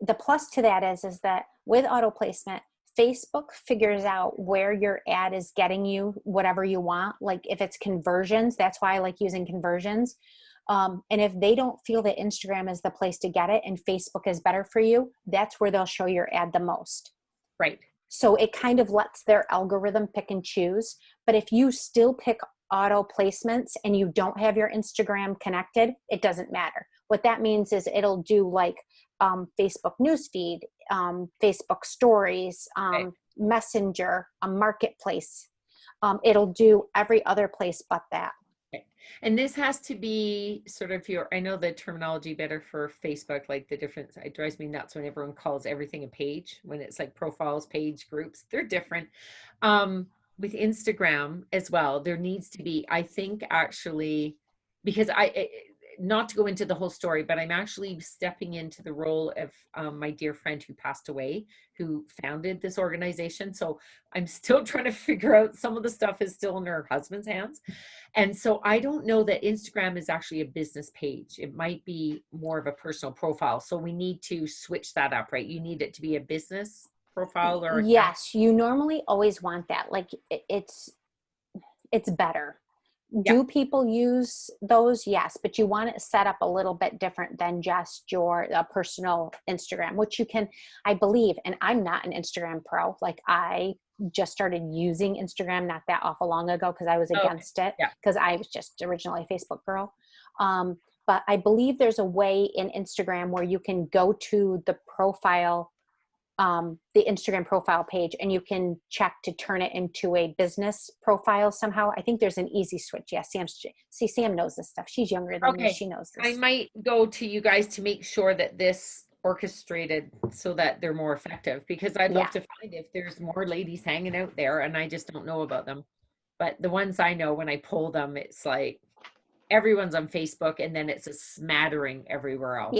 the plus to that is that with auto placement, Facebook figures out where your ad is getting you whatever you want. Like if it's conversions, that's why I like using conversions. And if they don't feel that Instagram is the place to get it and Facebook is better for you, that's where they'll show your ad the most. Right. So it kind of lets their algorithm pick and choose. But if you still pick auto placements and you don't have your Instagram connected, it doesn't matter. What that means is it'll do like Facebook newsfeed, Facebook stories, Okay. Messenger, a marketplace. It'll do every other place but that. And this has to be sort of your, I know the terminology better for Facebook, like the difference, it drives me nuts when everyone calls everything a page, when it's like profiles, page, groups, they're different. With Instagram as well, there needs to be, I think actually, because not to go into the whole story, but I'm actually stepping into the role of my dear friend who passed away, who founded this organization. So I'm still trying to figure out, some of the stuff is still in her husband's hands. And so I don't know that Instagram is actually a business page. It might be more of a personal profile. So we need to switch that up, right? You need it to be a business profile or yes, you normally always want that. Like it's better. Do people use those? Yes, but you want it set up a little bit different than just your personal Instagram, which you can, I believe, and I'm not an Instagram pro. Like I just started using Instagram not that awful long ago because I was against it because I was just originally a Facebook girl. But I believe there's a way in Instagram where you can go to the profile, the Instagram profile page, and you can check to turn it into a business profile somehow. I think there's an easy switch. Yeah, Sam knows this stuff. She's younger than me. She knows this. I might go to you guys to make sure that this orchestrated so that they're more effective, because I'd love to find if there's more ladies hanging out there and I just don't know about them. But the ones I know, when I pull them, it's like everyone's on Facebook and then it's a smattering everywhere else.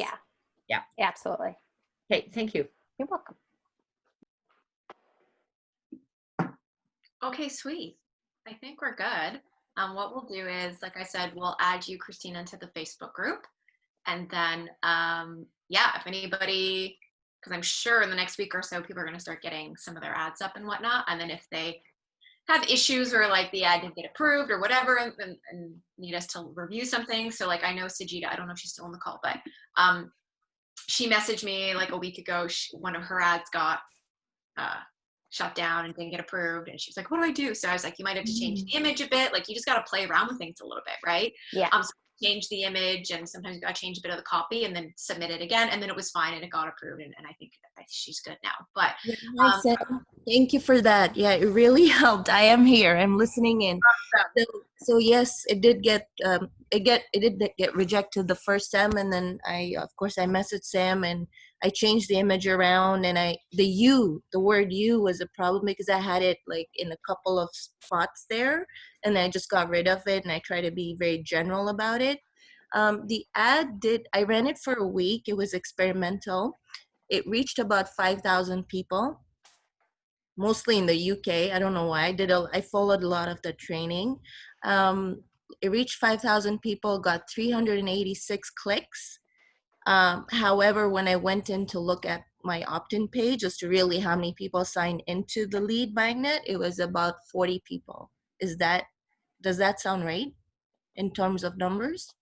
Yeah, absolutely. Okay, thank you. You're welcome. Okay, sweet. I think we're good. What we'll do is, like I said, we'll add you, Kristina, into the Facebook group. And then, if anybody, because I'm sure in the next week or so, people are going to start getting some of their ads up and whatnot. And then if they have issues or like the ad didn't get approved or whatever and need us to review something. So like I know Sajida, I don't know if she's still on the call, but she messaged me like a week ago. One of her ads got shut down and didn't get approved, and she was like, what do I do? So I was like, you might have to change the image a bit. Like you just got to play around with things a little bit, right? So change the image, and sometimes you got to change a bit of the copy and then submit it again, and then it was fine and it got approved, and I think she's good now. But Hi, Sam. Thank you for that. Yeah, it really helped. I am here. I'm listening in. So yes, it did get it did get rejected the first time, and then I messaged Sam and I changed the image around, and the word "you" was a problem because I had it like in a couple of spots there, and I just got rid of it, and I try to be very general about it. The ad I ran it for a week. It was experimental. It reached about 5,000 people, mostly in the UK. I don't know why. I followed a lot of the training. It reached 5,000 people, got 386 clicks. However, when I went in to look at my opt-in page as to really how many people signed into the lead magnet, it was about 40 people. Does that sound right in terms of numbers?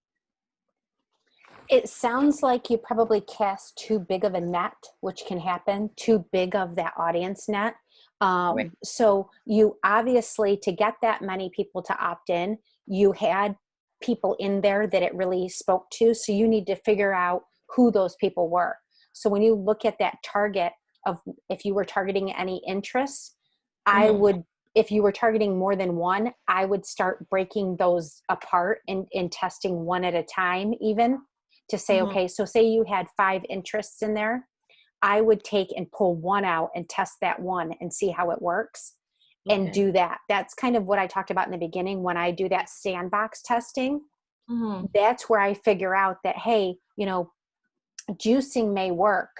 It sounds like you probably cast too big of a net, which can happen, too big of that audience net. Right. So you obviously, to get that many people to opt in, you had people in there that it really spoke to. So you need to figure out who those people were. So when you look at that target of, if you were targeting any interests, I would, if you were targeting more than one, I would start breaking those apart and testing one at a time, even to say, okay, so say you had 5 interests in there, I would take and pull one out and test that one and see how it works and do that. That's kind of what I talked about in the beginning. When I do that sandbox testing, that's where I figure out that, hey, juicing may work,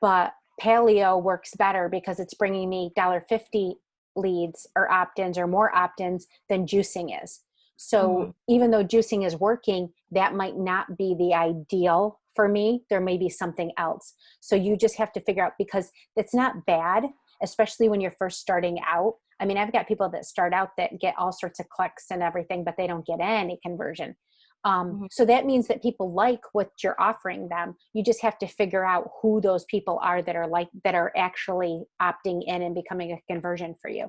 but paleo works better because it's bringing me $1.50 leads or opt-ins or more opt-ins than juicing is. So even though juicing is working, that might not be the ideal for me. There may be something else. So you just have to figure out, because it's not bad, especially when you're first starting out. I mean, I've got people that start out that get all sorts of clicks and everything, but they don't get any conversion. So that means that people like what you're offering them. You just have to figure out who those people are that are actually opting in and becoming a conversion for you.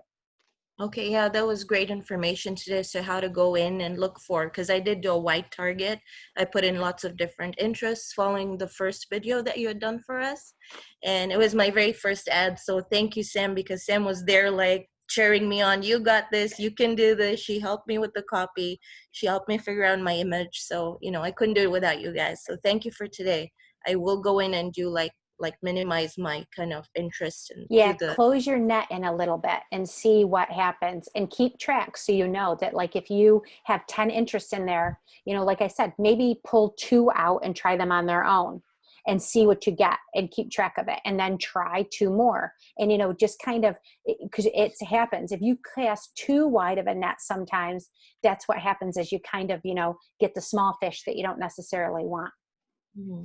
Okay, yeah, that was great information today. So how to go in and look for, because I did do a white target. I put in lots of different interests following the first video that you had done for us. And it was my very first ad. So thank you, Sam, because Sam was there like cheering me on. You got this, you can do this. She helped me with the copy. She helped me figure out my image. So, you know, I couldn't do it without you guys. So thank you for today. I will go in and do like minimize my kind of interest and Yeah, do the close your net in a little bit and see what happens and keep track so you know that, like, if you have 10 interests in there, you know, like I said, maybe pull 2 out and try them on their own and see what you get and keep track of it, and then try 2 more. And, you know, just kind of, because it happens if you cast too wide of a net, sometimes that's what happens, is you kind of, you know, get the small fish that you don't necessarily want.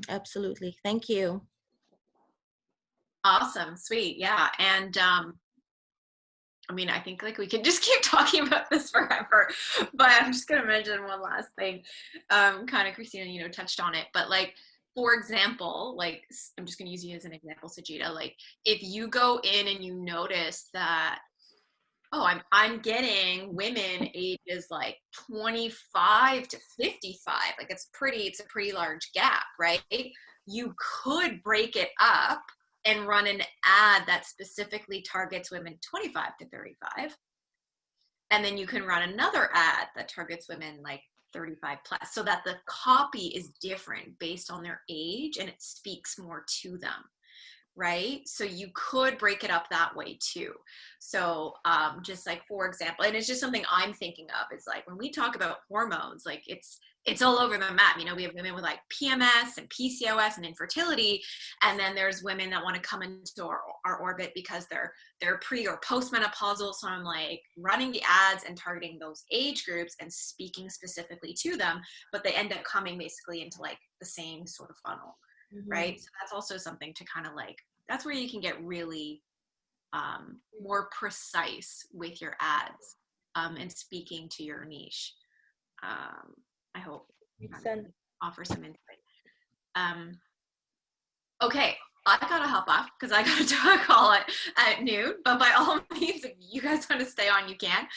Absolutely. Thank you. Awesome. Sweet. Yeah. And I mean, I think like we could just keep talking about this forever, but I'm just going to mention one last thing. Kind of Kristina, you know, touched on it, but like, for example, like, I'm just going to use you as an example, Sajida. Like, if you go in and you notice that, oh, I'm getting women ages like 25 to 55, like it's a pretty large gap, right? You could break it up and run an ad that specifically targets women 25 to 35. And then you can run another ad that targets women like 35 plus, so that the copy is different based on their age and it speaks more to them, right? So you could break it up that way too. So just like, for example, and it's just something I'm thinking of, is like when we talk about hormones, like it's all over the map. You know, we have women with like PMS and PCOS and infertility, and then there's women that want to come into our orbit because they're pre or postmenopausal. So I'm like running the ads and targeting those age groups and speaking specifically to them, but they end up coming basically into like the same sort of funnel. Right? So that's also something to kind of like, that's where you can get really more precise with your ads and speaking to your niche. I hope Makes sense. offer some insight. Okay, I gotta hop off because I gotta do a call at noon, but by all means, if you guys want to stay on, you can.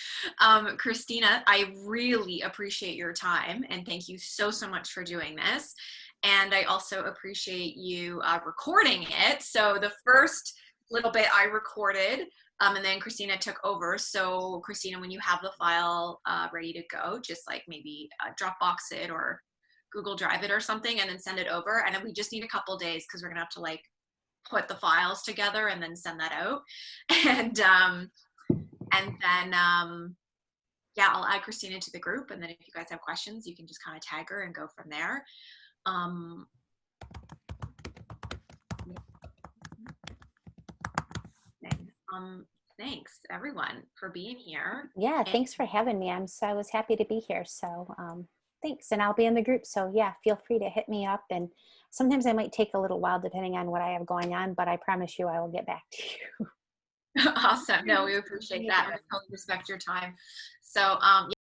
Kristina, I really appreciate your time and thank you so much for doing this. And I also appreciate you recording it. So the first little bit I recorded, and then Kristina took over. So Kristina, when you have the file ready to go, just like maybe Dropbox it or Google Drive it or something, and then send it over. And then we just need a couple days because we're gonna have to like put the files together and then send that out. And then yeah, I'll add Kristina to the group. And then if you guys have questions, you can just kind of tag her and go from there. Thanks everyone for being here. Yeah, thanks for having me. I was happy to be here. So thanks. And I'll be in the group. So yeah, feel free to hit me up. And sometimes I might take a little while depending on what I have going on, but I promise you I will get back to you. Awesome. No, we appreciate that. I totally respect your time. So yeah.